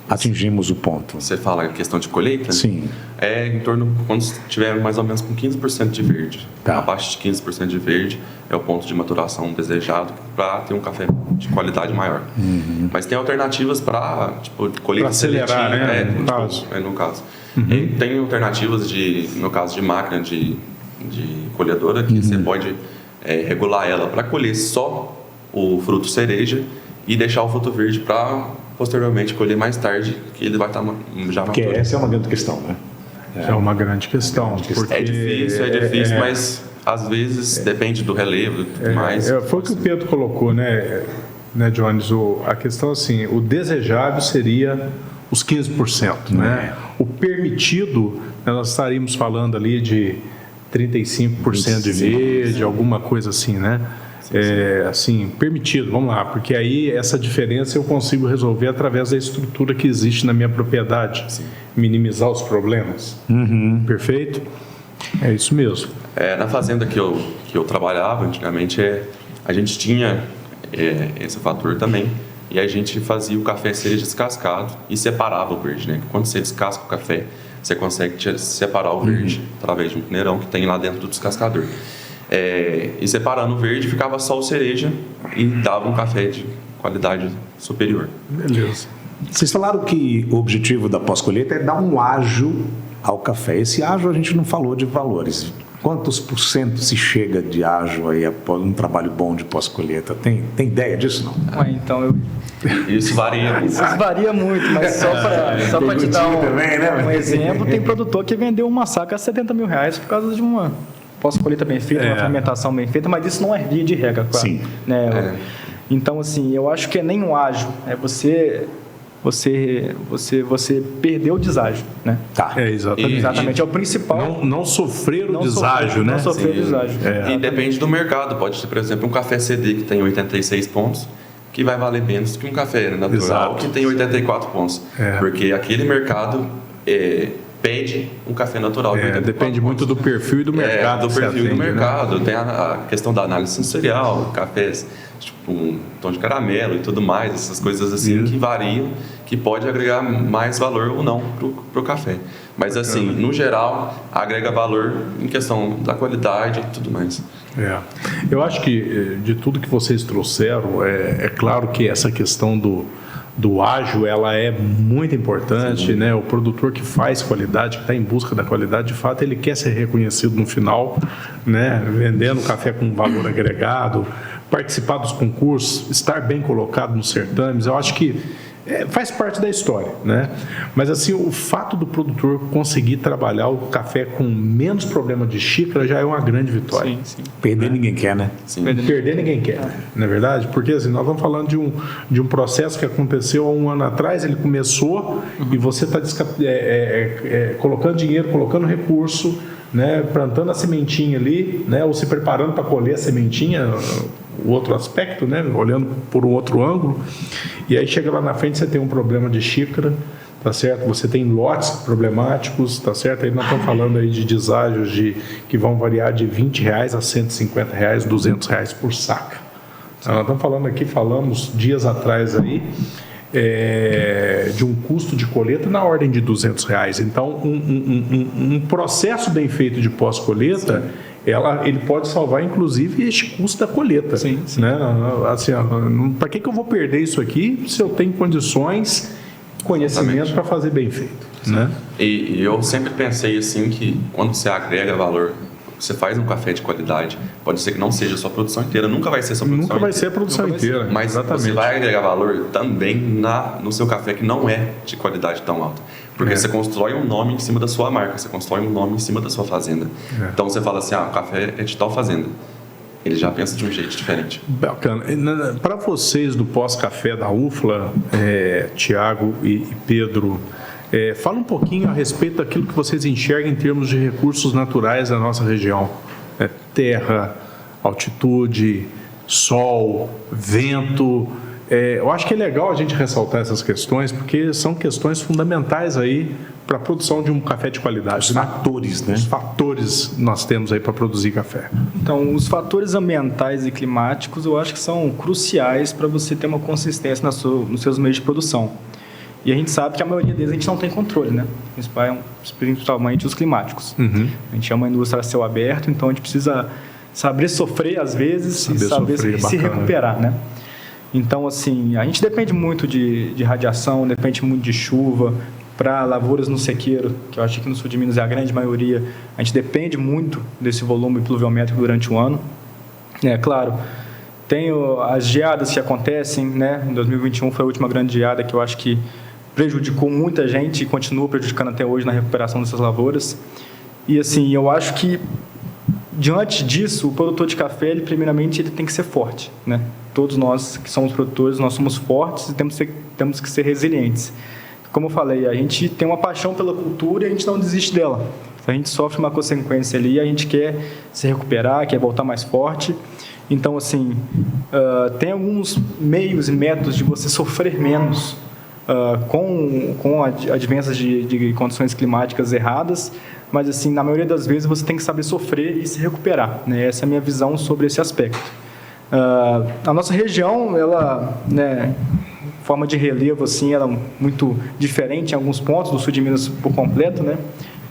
Speaker 2: atingimos o ponto?
Speaker 4: Você fala a questão de colheita?
Speaker 2: Sim.
Speaker 4: Em torno, quando estiver mais ou menos com 15% de verde.
Speaker 2: Tá.
Speaker 4: Abaixo de 15% de verde é o ponto de maturação desejado para ter um café de qualidade maior. Mas tem alternativas para colheita
Speaker 3: acelerar, né?
Speaker 4: No caso. Tem alternativas no caso de máquina de colhedora, que você pode regular ela para colher só o fruto cereja e deixar o fruto verde para posteriormente colher mais tarde, que ele vai estar já
Speaker 2: porque
Speaker 4: maduro.
Speaker 2: Essa é uma grande questão, né?
Speaker 3: É uma grande questão. Porque
Speaker 4: é difícil, mas às vezes depende do relevo e tudo mais.
Speaker 3: Foi o que o Pedro colocou, né Jones? A questão assim, o desejável seria os 15%, né? O permitido, nós estaríamos falando ali de 35% de verde, alguma coisa assim, né? Assim, permitido, vamos lá, porque aí essa diferença eu consigo resolver através da estrutura que existe na minha propriedade, minimizar os problemas. Perfeito? É isso mesmo.
Speaker 4: Na fazenda que eu trabalhava antigamente, a gente tinha esse fator também, e a gente fazia o café ser descascado e separava o verde, né? Quando você descasca o café, você consegue separar o verde através de um peneirão que tem lá dentro do descascador. E separando o verde, ficava só o cereja e dava um café de qualidade superior.
Speaker 3: Beleza.
Speaker 2: Vocês falaram que o objetivo da pós-colheita é dar um ágio ao café. Esse ágio a gente não falou de valores. Quantos % se chega de ágio aí após um trabalho bom de pós-colheita? Tem ideia disso, não?
Speaker 5: Então
Speaker 4: Isso varia.
Speaker 5: Isso varia muito, mas só para te dar um exemplo, tem produtor que vendeu uma saca a R$70 mil por causa de uma pós-colheita bem feita, uma fermentação bem feita, mas isso não é via de regra, claro.
Speaker 2: Sim.
Speaker 5: Né? Então, assim, eu acho que é nem um ágio, você perdeu o deságio, né?
Speaker 2: Tá.
Speaker 5: Exatamente, é o principal.
Speaker 3: Não sofrer o deságio, né?
Speaker 5: Não sofrer o deságio.
Speaker 4: E depende do mercado. Pode ser, por exemplo, um café CD que tem 86 pontos, que vai valer menos que um café natural que tem 84 pontos. Porque aquele mercado pede um café natural.
Speaker 3: Depende muito do perfil e do mercado.
Speaker 4: Do perfil e do mercado. Né? Tem a questão da análise sensorial, cafés tipo um tom de caramelo e tudo mais, essas coisas assim que variam, que pode agregar mais valor ou não pro café. Mas assim, no geral, agrega valor em questão da qualidade e tudo mais.
Speaker 3: Eu acho que de tudo que vocês trouxeram, é claro que essa questão do ágio, ela é muito importante, né? O produtor que faz qualidade, que está em busca da qualidade, de fato, ele quer ser reconhecido no final, né? Vendendo café com valor agregado, participar dos concursos, estar bem colocado nos certames, eu acho que faz parte da história, né? Mas assim, o fato do produtor conseguir trabalhar o café com menos problema de xícara já é uma grande vitória.
Speaker 5: Sim, sim.
Speaker 2: Perder ninguém quer, né?
Speaker 3: Sim. Perder ninguém quer, não é verdade? Porque assim, nós estamos falando de um processo que aconteceu há um ano atrás, ele começou e você está colocando dinheiro, colocando recurso, né, plantando a sementinha ali, né, ou se preparando para colher a sementinha, o outro aspecto, né, olhando por um outro ângulo, e aí chega lá na frente você tem um problema de xícara, tá certo? Você tem lotes problemáticos, tá certo? Aí nós estamos falando aí de deságios que vão variar de R$20 a R$150, R$200 por saca. Então, nós estamos falando aqui, falamos dias atrás aí, de um custo de colheita na ordem de R$200. Então, um processo bem feito de pós-colheita, ele pode salvar, inclusive, este custo da colheita.
Speaker 5: Sim.
Speaker 3: Né? Assim, para que eu vou perder isso aqui se eu tenho condições, conhecimento para fazer bem feito? Né?
Speaker 4: E eu sempre pensei assim que quando você agrega valor, você faz um café de qualidade, pode ser que não seja a sua produção inteira, nunca vai ser a sua produção
Speaker 3: inteira. Nunca vai ser a produção inteira.
Speaker 4: Mas
Speaker 3: exatamente.
Speaker 4: Você vai agregar valor também no seu café que não é de qualidade tão alta. Porque você constrói um nome em cima da sua marca, você constrói um nome em cima da sua fazenda. Então você fala assim, o café é de tal fazenda. Ele já pensa de um jeito diferente.
Speaker 3: Bacana. Para vocês do pós-café da UFLA, Tiago e Pedro, fala um pouquinho a respeito daquilo que vocês enxergam em termos de recursos naturais da nossa região. Terra, altitude, sol, vento. Eu acho que é legal a gente ressaltar essas questões, porque são questões fundamentais aí para a produção de um café de qualidade.
Speaker 2: Os fatores, né?
Speaker 3: Os fatores nós temos aí para produzir café.
Speaker 5: Então, os fatores ambientais e climáticos eu acho que são cruciais para você ter uma consistência nos seus meios de produção. E a gente sabe que a maioria deles a gente não tem controle, né? Principalmente os climáticos. Uhum. A gente é uma indústria a céu aberto, então a gente precisa saber sofrer às vezes e saber se recuperar, né? Então, assim, a gente depende muito de radiação, depende muito de chuva. Para lavouras no sequeiro, que eu acho que no sul de Minas é a grande maioria, a gente depende muito desse volume pluviométrico durante o ano. Claro, tem as geadas que acontecem, né? Em 2021 foi a última grande geada que eu acho que prejudicou muita gente e continua prejudicando até hoje na recuperação dessas lavouras. E, assim, eu acho que, diante disso, o produtor de café, primeiramente, ele tem que ser forte, né? Todos nós que somos produtores, nós somos fortes e temos que ser resilientes. Como eu falei, a gente tem uma paixão pela cultura e a gente não desiste dela. A gente sofre uma consequência ali, a gente quer se recuperar, quer voltar mais forte. Então, assim, tem alguns meios e métodos de você sofrer menos com advências de condições climáticas erradas, mas, assim, na maioria das vezes você tem que saber sofrer e se recuperar, né? Essa é a minha visão sobre esse aspecto. A nossa região, ela, né, forma de relevo, assim, ela é muito diferente em alguns pontos do sul de Minas por completo, né?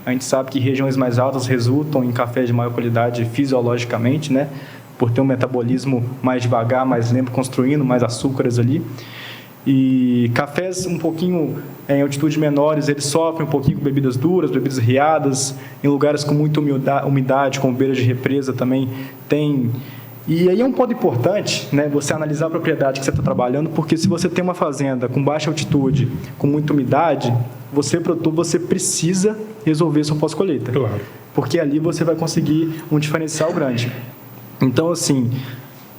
Speaker 5: A gente sabe que regiões mais altas resultam em café de maior qualidade fisiologicamente, né? Por ter um metabolismo mais devagar, mais lento, construindo mais açúcares ali. E cafés um pouquinho em altitudes menores, eles sofrem um pouquinho com bebidas duras, bebidas riadas. Em lugares com muita umidade, como beiras de represa também tem. E aí é um ponto importante, né, você analisar a propriedade que você está trabalhando, porque se você tem uma fazenda com baixa altitude, com muita umidade, você, produtor, você precisa resolver sua pós-colheita.
Speaker 3: Claro.
Speaker 5: Porque ali você vai conseguir um diferencial grande. Então, assim,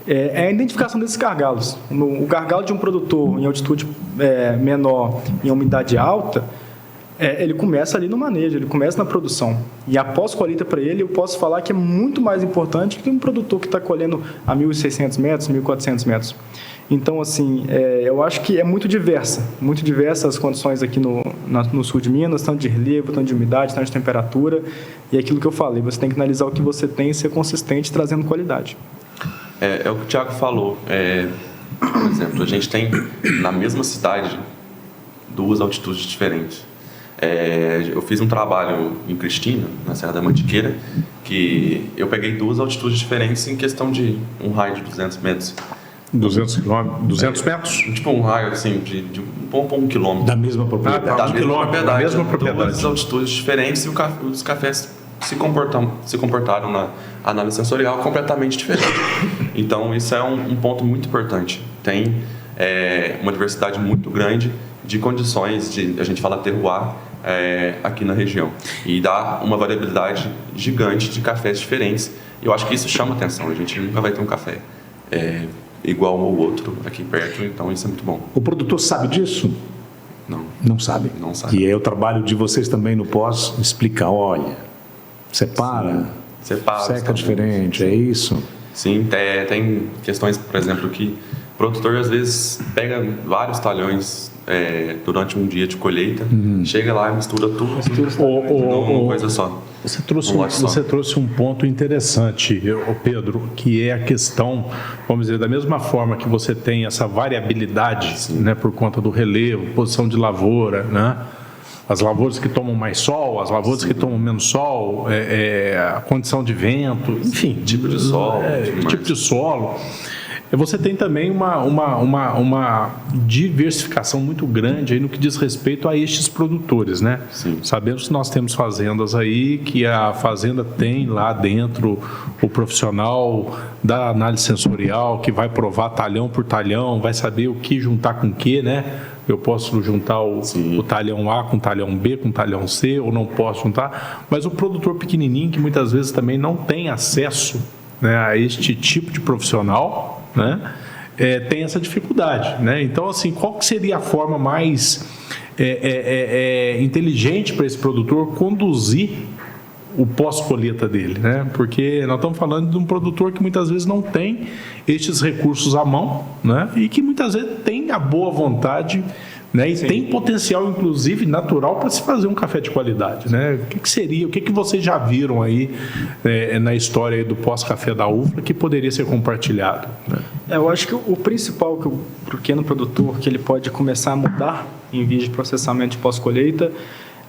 Speaker 5: é a identificação desses gargalos. O gargalo de um produtor em altitude menor, em umidade alta, ele começa ali no manejo, ele começa na produção. E a pós-colheita para ele, eu posso falar que é muito mais importante que um produtor que está colhendo a 1.600 metros, 1.400 metros. Então, assim, eu acho que é muito diversa as condições aqui no sul de Minas, tanto de relevo, tanto de umidade, tanto de temperatura. E é aquilo que eu falei, você tem que analisar o que você tem e ser consistente, trazendo qualidade.
Speaker 4: É o que o Tiago falou. Por exemplo, a gente tem na mesma cidade 2 altitudes diferentes. Eu fiz um trabalho em Cristina, na Serra da Mantiqueira, que eu peguei 2 altitudes diferentes em questão de um raio de 200 metros.
Speaker 3: 200 quilômetros? 200 metros?
Speaker 4: Tipo um raio assim, de 1 quilômetro.
Speaker 2: Da mesma propriedade.
Speaker 4: Da mesma propriedade.
Speaker 3: 2
Speaker 4: altitudes diferentes e os cafés se comportaram a análise sensorial completamente diferente. Então, isso é um ponto muito importante. Tem uma diversidade muito grande de condições, a gente fala terroir, aqui na região. E dá uma variabilidade gigante de cafés diferentes. E eu acho que isso chama atenção. A gente nunca vai ter um café igual ao outro aqui perto, então isso é muito bom.
Speaker 2: O produtor sabe disso?
Speaker 4: Não.
Speaker 2: Não sabe?
Speaker 4: Não sabe.
Speaker 2: E é o trabalho de vocês também no pós explicar, olha, separa, seca diferente, é isso?
Speaker 4: Sim, tem questões, por exemplo, que o produtor às vezes pega vários talhões durante um dia de colheita, chega lá e mistura tudo numa coisa só.
Speaker 3: Você trouxe um ponto interessante, Pedro, que é a questão, vamos dizer, da mesma forma que você tem essa variabilidade, né, por conta do relevo, posição de lavoura, né? As lavouras que tomam mais sol, as lavouras que tomam menos sol, a condição de vento, enfim,
Speaker 4: tipo de solo,
Speaker 3: tipo de solo. Você tem também uma diversificação muito grande aí no que diz respeito a estes produtores, né?
Speaker 4: Sim.
Speaker 3: Sabemos que nós temos fazendas aí, que a fazenda tem lá dentro o profissional da análise sensorial, que vai provar talhão por talhão, vai saber o que juntar com o que, né? Eu posso juntar o talhão A com o talhão B, com o talhão C, ou não posso juntar. Mas o produtor pequenininho, que muitas vezes também não tem acesso, né, a este tipo de profissional, né, tem essa dificuldade, né? Então, assim, qual que seria a forma mais inteligente para esse produtor conduzir o pós-colheita dele, né? Porque nós estamos falando de um produtor que muitas vezes não tem estes recursos à mão, né? E que muitas vezes tem a boa vontade, né? E tem potencial, inclusive, natural para se fazer um café de qualidade, né? O que vocês já viram aí na história aí do pós-café da UFLA que poderia ser compartilhado, né?
Speaker 5: Eu acho que o principal que o pequeno produtor que ele pode começar a mudar em vez de processamento de pós-colheita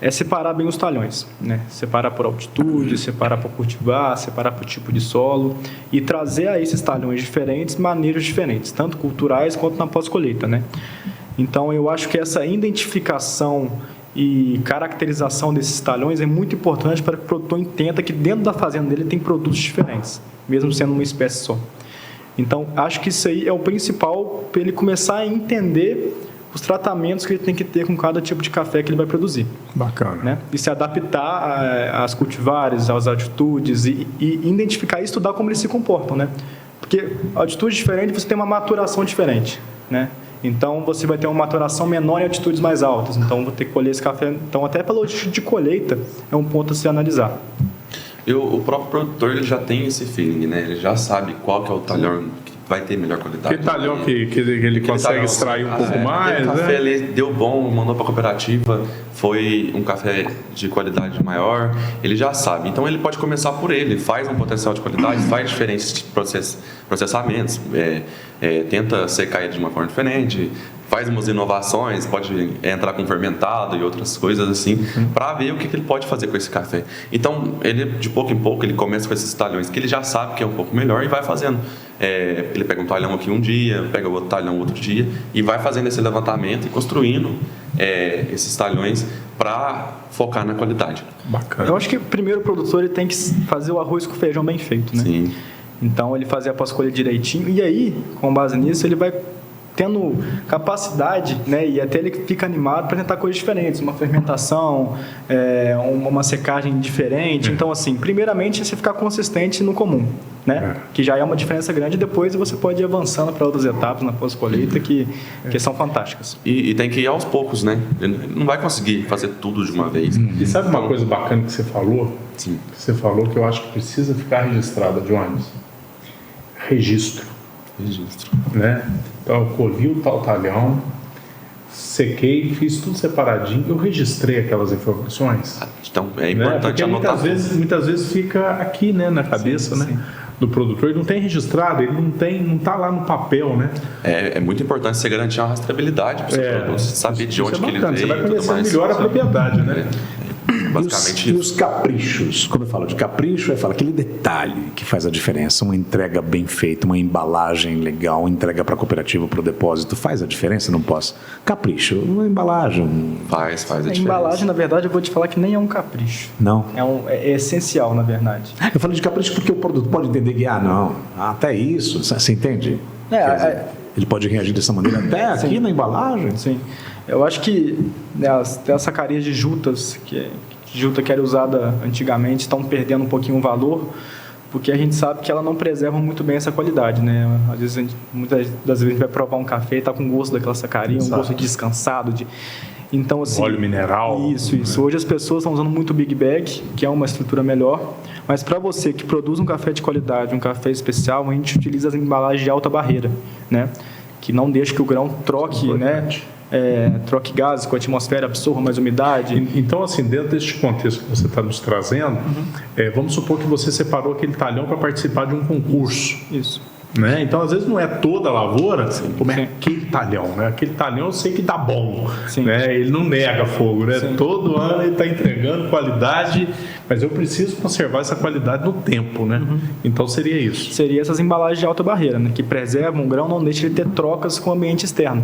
Speaker 5: é separar bem os talhões, né? Separar por altitude, separar por cultivar, separar por tipo de solo e trazer a esses talhões diferentes maneiras diferentes, tanto culturais quanto na pós-colheita, né? Então, eu acho que essa identificação e caracterização desses talhões é muito importante para que o produtor entenda que dentro da fazenda dele tem produtos diferentes, mesmo sendo uma espécie só. Então, acho que isso aí é o principal para ele começar a entender os tratamentos que ele tem que ter com cada tipo de café que ele vai produzir.
Speaker 3: Bacana.
Speaker 5: Né? E se adaptar às cultivares, às altitudes e identificar e estudar como eles se comportam, né? Porque altitude diferente, você tem uma maturação diferente, né? Então, você vai ter uma maturação menor em altitudes mais altas. Então, vou ter que colher esse café. Então, até pela altitude de colheita, é um ponto a se analisar.
Speaker 4: O próprio produtor ele já tem esse feeling, né? Ele já sabe qual que é o talhão que vai ter melhor qualidade.
Speaker 3: Que talhão que ele consegue extrair um pouco mais,
Speaker 4: o café,
Speaker 3: né?
Speaker 4: Ele deu bom, mandou para a cooperativa, foi um café de qualidade maior, ele já sabe. Então, ele pode começar por ele, faz um potencial de qualidade, faz diferentes processamentos, tenta secar ele de uma forma diferente, faz umas inovações, pode entrar com fermentado e outras coisas assim, para ver o que ele pode fazer com esse café. Então, ele de pouco em pouco, ele começa com esses talhões que ele já sabe que é um pouco melhor e vai fazendo. Ele pega um talhão aqui um dia, pega outro talhão outro dia e vai fazendo esse levantamento e construindo esses talhões para focar na qualidade.
Speaker 5: Bacana. Eu acho que primeiro o produtor ele tem que fazer o arroz com feijão bem feito, né?
Speaker 4: Sim.
Speaker 5: Então, ele fazer a pós-colheita direitinho e aí, com base nisso, ele vai tendo capacidade, né, e até ele fica animado para tentar coisas diferentes, uma fermentação, uma secagem diferente. Então, assim, primeiramente, você ficar consistente no comum, né, que já é uma diferença grande. Depois você pode ir avançando para outras etapas na pós-colheita que são fantásticas.
Speaker 4: E tem que ir aos poucos, né? Ele não vai conseguir fazer tudo de uma vez.
Speaker 3: E sabe uma coisa bacana que você falou?
Speaker 4: Sim.
Speaker 3: Que você falou que eu acho que precisa ficar registrada, Jones. Registro. Né? Então, eu colhi o tal talhão, sequei, fiz tudo separadinho, eu registrei aquelas informações.
Speaker 4: Então, é importante,
Speaker 3: porque
Speaker 4: anotar.
Speaker 3: Muitas vezes fica aqui, né, na cabeça, sim, né, do produtor, ele não tem registrado, ele não está lá no papel, né?
Speaker 4: É muito importante você garantir uma rastreabilidade para o seu produto, saber de onde que ele veio.
Speaker 3: Você vai conhecer melhor a propriedade, né?
Speaker 4: Basicamente
Speaker 2: e os caprichos? Quando eu falo de capricho, eu falo aquele detalhe que faz a diferença. Uma entrega bem feita, uma embalagem legal, uma entrega para a cooperativa, para o depósito, faz a diferença? Não posso. Capricho, uma embalagem.
Speaker 4: Faz a diferença.
Speaker 5: A embalagem, na verdade, eu vou te falar que nem é um capricho.
Speaker 2: Não.
Speaker 5: É essencial, na verdade.
Speaker 2: Eu falo de capricho porque o produto pode entender que, não, até isso, você entende? Quer dizer, ele pode reagir dessa maneira até aqui na embalagem?
Speaker 5: Sim. Eu acho que as sacarias de jutas, juta que era usada antigamente, estão perdendo um pouquinho o valor, porque a gente sabe que ela não preserva muito bem essa qualidade, né? Às vezes, muitas das vezes a gente vai provar um café e está com gosto daquela sacaria, um gosto descansado, então, assim,
Speaker 3: óleo mineral.
Speaker 5: Isso. Hoje as pessoas estão usando muito o Big Bag, que é uma estrutura melhor, mas para você que produz um café de qualidade, um café especial, a gente utiliza as embalagens de alta barreira, né? Que não deixa que o grão troque, né? Troque gases com a atmosfera, absorva mais umidade.
Speaker 3: Então, assim, dentro deste contexto que você está nos trazendo, vamos supor que você separou aquele talhão para participar de um concurso.
Speaker 5: Isso.
Speaker 3: Né? Então, às vezes, não é toda a lavoura, como é aquele talhão. Né? Aquele talhão eu sei que dá bom. Né? Ele não nega fogo. Né? Todo ano ele está entregando qualidade, mas eu preciso conservar essa qualidade no tempo. Né? Então, seria isso.
Speaker 5: Seria essas embalagens de alta barreira, né? Que preservam o grão, não deixa ele ter trocas com o ambiente externo.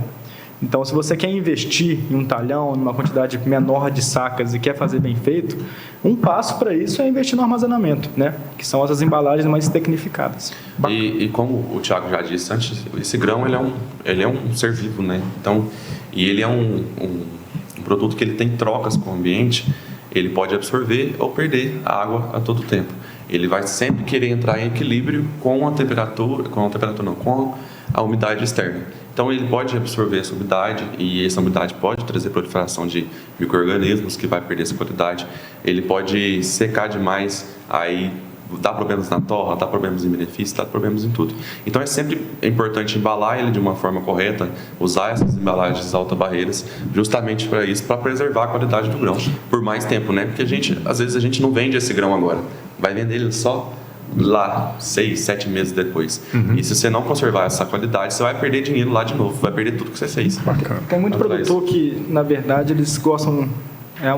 Speaker 5: Então, se você quer investir em um talhão, em uma quantidade menor de sacas e quer fazer bem feito, um passo para isso é investir no armazenamento, né? Que são essas embalagens mais tecnificadas.
Speaker 4: E como o Thiago já disse antes, esse grão ele é um ser vivo, né? Então, e ele é um produto que ele tem trocas com o ambiente, ele pode absorver ou perder a água a todo tempo. Ele vai sempre querer entrar em equilíbrio com a umidade externa. Então, ele pode absorver essa umidade e essa umidade pode trazer proliferação de micro-organismos que vai perder essa qualidade. Ele pode secar demais, aí dá problemas na torra, dá problemas em benefício, dá problemas em tudo. Então, é sempre importante embalar ele de uma forma correta, usar essas embalagens alta-barreiras justamente para isso, para preservar a qualidade do grão por mais tempo, né? Porque às vezes a gente não vende esse grão agora, vai vender ele só lá 6, 7 meses depois. E se você não conservar essa qualidade, você vai perder dinheiro lá de novo, vai perder tudo que você fez.
Speaker 3: Bacana.
Speaker 5: Tem muito produtor que, na verdade, eles gostam...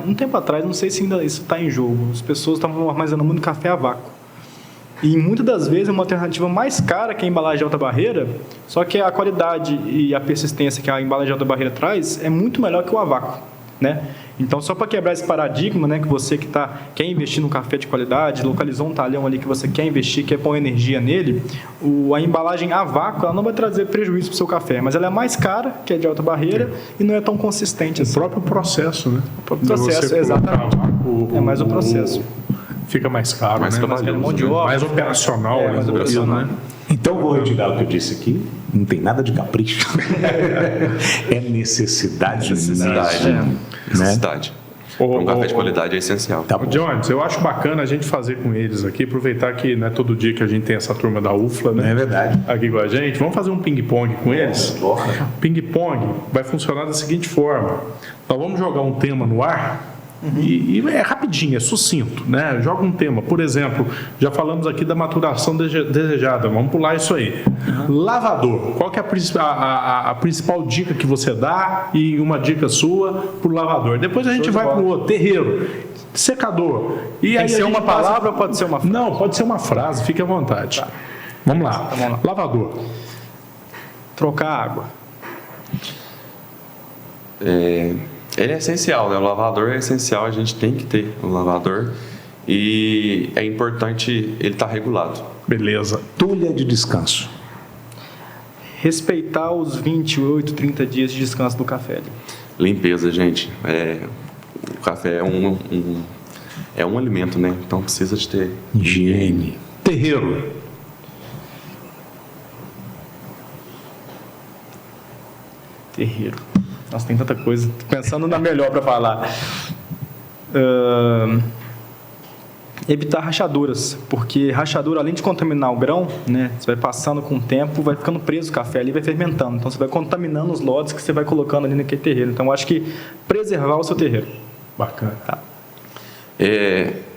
Speaker 5: um tempo atrás, não sei se ainda isso está em jogo, as pessoas estavam armazenando muito café a vácuo. E muitas das vezes é uma alternativa mais cara que a embalagem de alta barreira, só que a qualidade e a persistência que a embalagem de alta barreira traz é muito melhor que o a vácuo, né? Então, só para quebrar esse paradigma, né, que você quer investir no café de qualidade, localizou um talhão ali que você quer investir, quer pôr energia nele, a embalagem a vácuo ela não vai trazer prejuízo para o seu café, mas ela é mais cara, que é de alta barreira, e não é tão consistente assim.
Speaker 3: O próprio processo, né?
Speaker 5: O próprio processo, exatamente. É mais o processo.
Speaker 3: Fica mais caro,
Speaker 4: mais
Speaker 3: trabalhoso,
Speaker 5: mão de obra,
Speaker 3: mais operacional.
Speaker 5: Mais operacional.
Speaker 3: Né?
Speaker 2: Então, vou retirar o que eu disse aqui. Não tem nada de capricho. É necessidade.
Speaker 4: Necessidade. Um café de qualidade é essencial.
Speaker 2: Tá bom.
Speaker 3: Jones, eu acho bacana a gente fazer com eles aqui, aproveitar que não é todo dia que a gente tem essa turma da UFLA, né?
Speaker 2: É verdade.
Speaker 3: Aqui com a gente. Vamos fazer um ping-pong com eles? Ping-pong vai funcionar da seguinte forma. Nós vamos jogar um tema no ar. E é rapidinho, é sucinto, né? Joga um tema, por exemplo, já falamos aqui da maturação desejada, vamos pular isso aí. Lavador, qual que é a principal dica que você dá e uma dica sua para o lavador? Depois a gente vai para o outro, terreiro, secador. E
Speaker 5: Tem
Speaker 3: aí
Speaker 5: que ser uma palavra ou pode ser uma frase?
Speaker 3: Não, pode ser uma frase, fique à vontade.
Speaker 5: Tá.
Speaker 3: Vamos lá.
Speaker 5: Vamos lá.
Speaker 3: Lavador.
Speaker 5: Trocar água.
Speaker 4: Ele é essencial, né? O lavador é essencial, a gente tem que ter um lavador e é importante ele estar regulado.
Speaker 3: Beleza.
Speaker 2: Tulha de descanso.
Speaker 5: Respeitar os 28, 30 dias de descanso do café.
Speaker 4: Limpeza, gente. O café é um alimento, né? Então precisa de ter
Speaker 2: Higiene.
Speaker 3: Terreiro.
Speaker 5: Terreiro. Nossa, tem tanta coisa. Tô pensando na melhor para falar. Evitar rachaduras, porque rachadura, além de contaminar o grão, né, você vai passando com o tempo, vai ficando preso o café ali, vai fermentando. Então, você vai contaminando os lotes que você vai colocando ali naquele terreiro. Então, eu acho que preservar o seu terreiro.
Speaker 3: Bacana.
Speaker 5: Tá.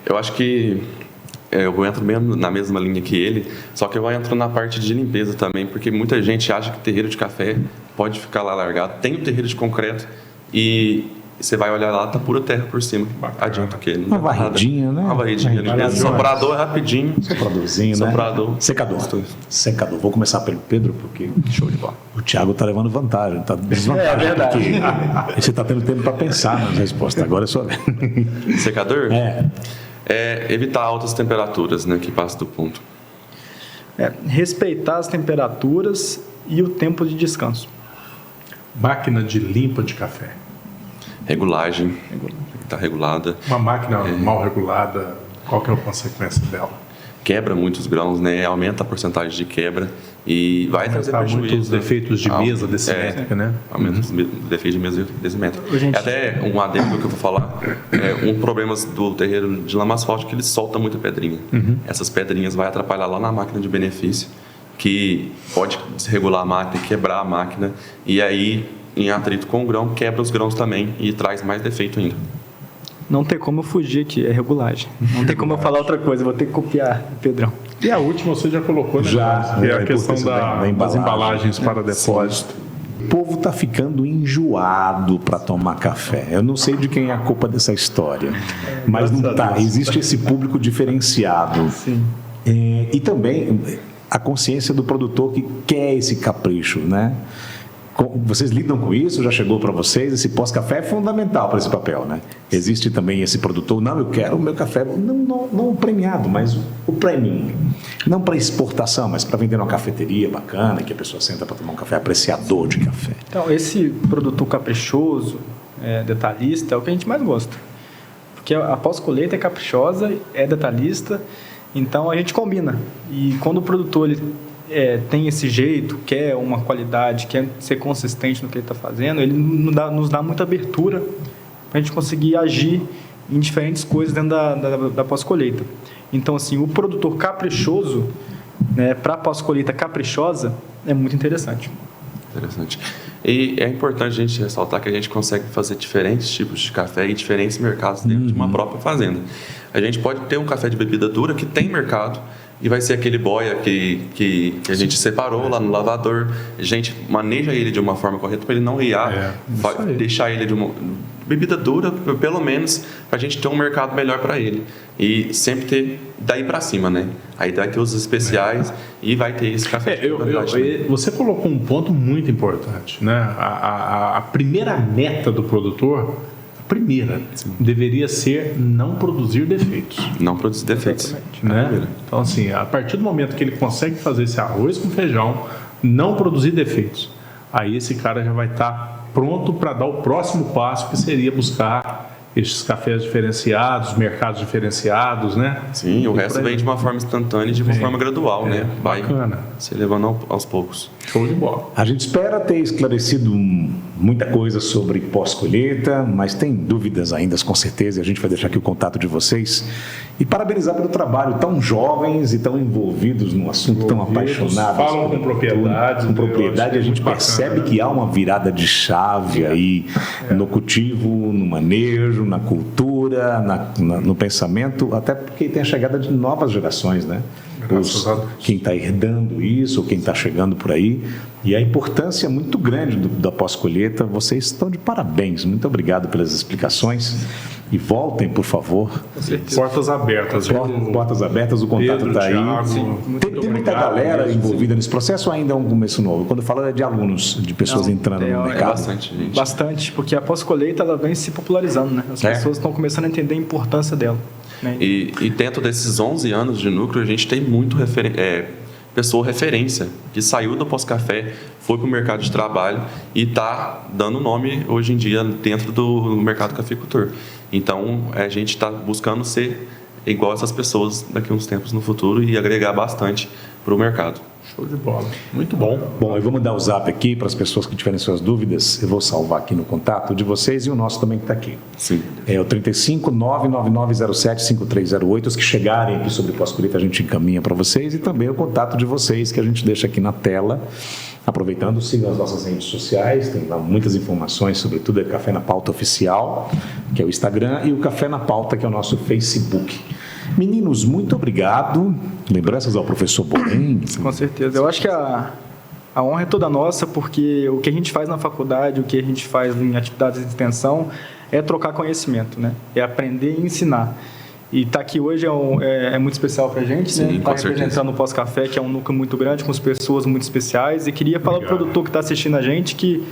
Speaker 4: Eu acho que eu entro mesmo na mesma linha que ele, só que eu entro na parte de limpeza também, porque muita gente acha que terreiro de café pode ficar lá largado. Tem o terreiro de concreto e você vai olhar lá, tá pura terra por cima. Adianta o quê?
Speaker 2: Uma varridinha, né?
Speaker 4: Uma varridinha ali mesmo. Soprador é rapidinho.
Speaker 2: Sopradorzinho, né?
Speaker 4: Soprador.
Speaker 2: Secador. Vou começar pelo Pedro, porque
Speaker 4: Show de bola.
Speaker 2: o Thiago tá levando vantagem, tá desvantagem.
Speaker 5: É verdade.
Speaker 2: Porque você tá tendo tempo para pensar nas respostas. Agora é só ver.
Speaker 4: Secador? É evitar altas temperaturas, né, que passa do ponto.
Speaker 5: Respeitar as temperaturas e o tempo de descanso.
Speaker 3: Máquina de limpa de café.
Speaker 4: Regulagem. Está regulada.
Speaker 3: Uma máquina mal regulada, qual que é a consequência dela?
Speaker 4: Quebra muitos grãos, né? Aumenta a porcentagem de quebra e vai trazer prejuízo.
Speaker 3: Muitos defeitos de mesa decimétrica, né?
Speaker 4: Aumenta os defeitos de mesa decimétrica. Até um adendo que eu vou falar, um problema do terreiro de lama asfáltica é que ele solta muita pedrinha. Essas pedrinhas vai atrapalhar lá na máquina de benefício, que pode desregular a máquina, quebrar a máquina, e aí, em atrito com o grão, quebra os grãos também e traz mais defeito ainda.
Speaker 5: Não tem como eu fugir aqui, é regulagem. Não tem como eu falar outra coisa, vou ter que copiar o Pedrão.
Speaker 3: E a última você já colocou, né?
Speaker 2: Já.
Speaker 3: Que é a questão das embalagens para depósito.
Speaker 2: O povo está ficando enjoado para tomar café. Eu não sei de quem é a culpa dessa história, mas não tá. Existe esse público diferenciado.
Speaker 5: Sim.
Speaker 2: E também a consciência do produtor que quer esse capricho, né? Vocês lidam com isso? Já chegou para vocês? Esse pós-café é fundamental para esse papel, né? Existe também esse produtor, não, eu quero o meu café, não o premiado, mas o premium. Não para exportação, mas para vender numa cafeteria bacana, que a pessoa senta para tomar um café, apreciador de café.
Speaker 5: Então, esse produtor caprichoso, detalhista, é o que a gente mais gosta. Porque a pós-colheita é caprichosa, é detalhista, então a gente combina. E quando o produtor tem esse jeito, quer uma qualidade, quer ser consistente no que ele está fazendo, ele nos dá muita abertura para a gente conseguir agir em diferentes coisas dentro da pós-colheita. Então, assim, o produtor caprichoso, né, para a pós-colheita caprichosa, é muito interessante.
Speaker 4: Interessante. E é importante a gente ressaltar que a gente consegue fazer diferentes tipos de café em diferentes mercados dentro de uma própria fazenda. A gente pode ter um café de bebida dura que tem mercado, e vai ser aquele boia que a gente separou lá no lavador. A gente maneja ele de uma forma correta para ele não riar, deixar ele de uma bebida dura, pelo menos, para a gente ter um mercado melhor para ele. E sempre ter daí para cima, né? Aí vai ter os especiais e vai ter esse café de qualidade.
Speaker 3: Você colocou um ponto muito importante, né? A primeira meta do produtor, deveria ser não produzir defeitos.
Speaker 4: Não produzir defeitos.
Speaker 3: Né? Então, assim, a partir do momento que ele consegue fazer esse arroz com feijão, não produzir defeitos, aí esse cara já vai estar pronto para dar o próximo passo, que seria buscar estes cafés diferenciados, mercados diferenciados, né?
Speaker 4: Sim, o resto vem de uma forma instantânea e de uma forma gradual, né? Vai se levando aos poucos.
Speaker 3: Show de bola.
Speaker 2: A gente espera ter esclarecido muita coisa sobre pós-colheita, mas tem dúvidas ainda, com certeza, e a gente vai deixar aqui o contato de vocês. E parabenizar pelo trabalho, tão jovens e tão envolvidos num assunto tão apaixonados.
Speaker 3: Falam com propriedade.
Speaker 2: Com propriedade, a gente percebe que há uma virada de chave aí no cultivo, no manejo, na cultura, no pensamento, até porque tem a chegada de novas gerações, né? Quem está herdando isso, ou quem está chegando por aí, e a importância muito grande da pós-colheita. Vocês estão de parabéns, muito obrigado pelas explicações, e voltem, por favor.
Speaker 3: Portas abertas.
Speaker 2: Portas abertas, o contato está aí. Tem muita galera envolvida nesse processo, ou ainda é um começo novo? Quando eu falo é de alunos, de pessoas entrando no mercado.
Speaker 4: Bastante, gente.
Speaker 5: Bastante, porque a pós-colheita ela vem se popularizando, né? As pessoas estão começando a entender a importância dela. Né?
Speaker 4: E dentro desses 11 anos de núcleo, a gente tem muito pessoa referência, que saiu do pós-café, foi para o mercado de trabalho e está dando nome hoje em dia dentro do mercado cafeicultor. Então, a gente está buscando ser igual essas pessoas daqui a uns tempos no futuro e agregar bastante para o mercado.
Speaker 3: Show de bola. Muito bom.
Speaker 2: Bom, eu vou mandar o zap aqui para as pessoas que tiverem suas dúvidas. Eu vou salvar aqui no contato de vocês e o nosso também que está aqui.
Speaker 4: Sim.
Speaker 2: É o 35-99907-5308. Os que chegarem aqui sobre pós-colheita a gente encaminha para vocês, e também o contato de vocês que a gente deixa aqui na tela. Aproveitando, sigam as nossas redes sociais, tem lá muitas informações sobre tudo. É Café na Pauta Oficial, que é o Instagram, e o Café na Pauta, que é o nosso Facebook. Meninos, muito obrigado. Lembranças ao professor Borém.
Speaker 5: Com certeza. Eu acho que A honra é toda nossa, porque o que a gente faz na faculdade, o que a gente faz em atividades de extensão, é trocar conhecimento, né? É aprender e ensinar. E estar aqui hoje é muito especial para a gente,
Speaker 4: sim,
Speaker 5: né? Estar representando o Pós-Café, que é um núcleo muito grande, com pessoas muito especiais. E queria falar para o produtor que está assistindo a gente que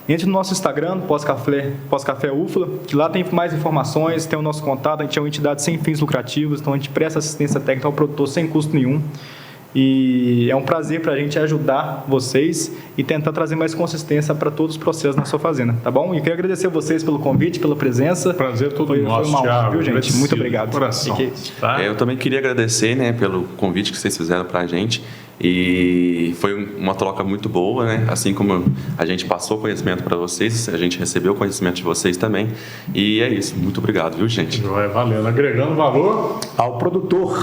Speaker 5: entre no nosso Instagram, Pós-Café UFLA, que lá tem mais informações, tem o nosso contato. A gente é uma entidade sem fins lucrativos, então a gente presta assistência técnica ao produtor sem custo nenhum. E é um prazer para a gente ajudar vocês e tentar trazer mais consistência para todos os processos na sua fazenda, tá bom? E eu queria agradecer a vocês pelo convite, pela presença.
Speaker 3: Prazer todo nosso,
Speaker 5: foi uma honra,
Speaker 3: Thiago,
Speaker 5: viu, gente? Muito obrigado.
Speaker 3: Coração.
Speaker 4: Tá? Eu também queria agradecer, né, pelo convite que vocês fizeram para a gente. E foi uma troca muito boa, né? Assim como a gente passou conhecimento para vocês, a gente recebeu conhecimento de vocês também. E é isso. Muito obrigado, viu, gente?
Speaker 3: Vai valendo. Agregando valor
Speaker 2: ao produtor.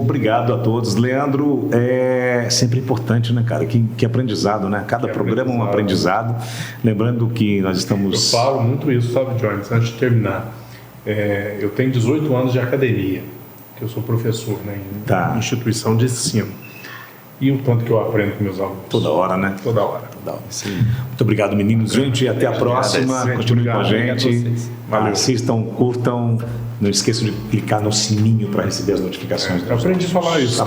Speaker 2: Obrigado a todos. Leandro, é sempre importante, né, cara? Que aprendizado, né? Cada programa é um aprendizado. Lembrando que nós estamos...
Speaker 3: Eu falo muito isso, sabe, Jones? Antes de terminar. Eu tenho 18 anos de academia, que eu sou professor, né, em instituição de ensino. E o tanto que eu aprendo com meus alunos.
Speaker 2: Toda hora, né?
Speaker 3: Toda hora.
Speaker 2: Sim. Muito obrigado, meninos. Gente, até a próxima. Continue com a gente. Assistam, curtam. Não esqueçam de clicar no sininho para receber as notificações.
Speaker 3: Eu aprendi a falar isso.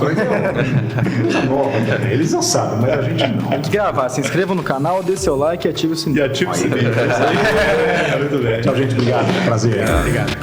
Speaker 2: Eles não sabem, mas a gente não.
Speaker 5: Tem que gravar. Se inscreva no canal, dê seu like e ative o sininho.
Speaker 3: E ative o sininho.
Speaker 2: Muito bem. Tchau, gente. Obrigado. Prazer. Obrigado.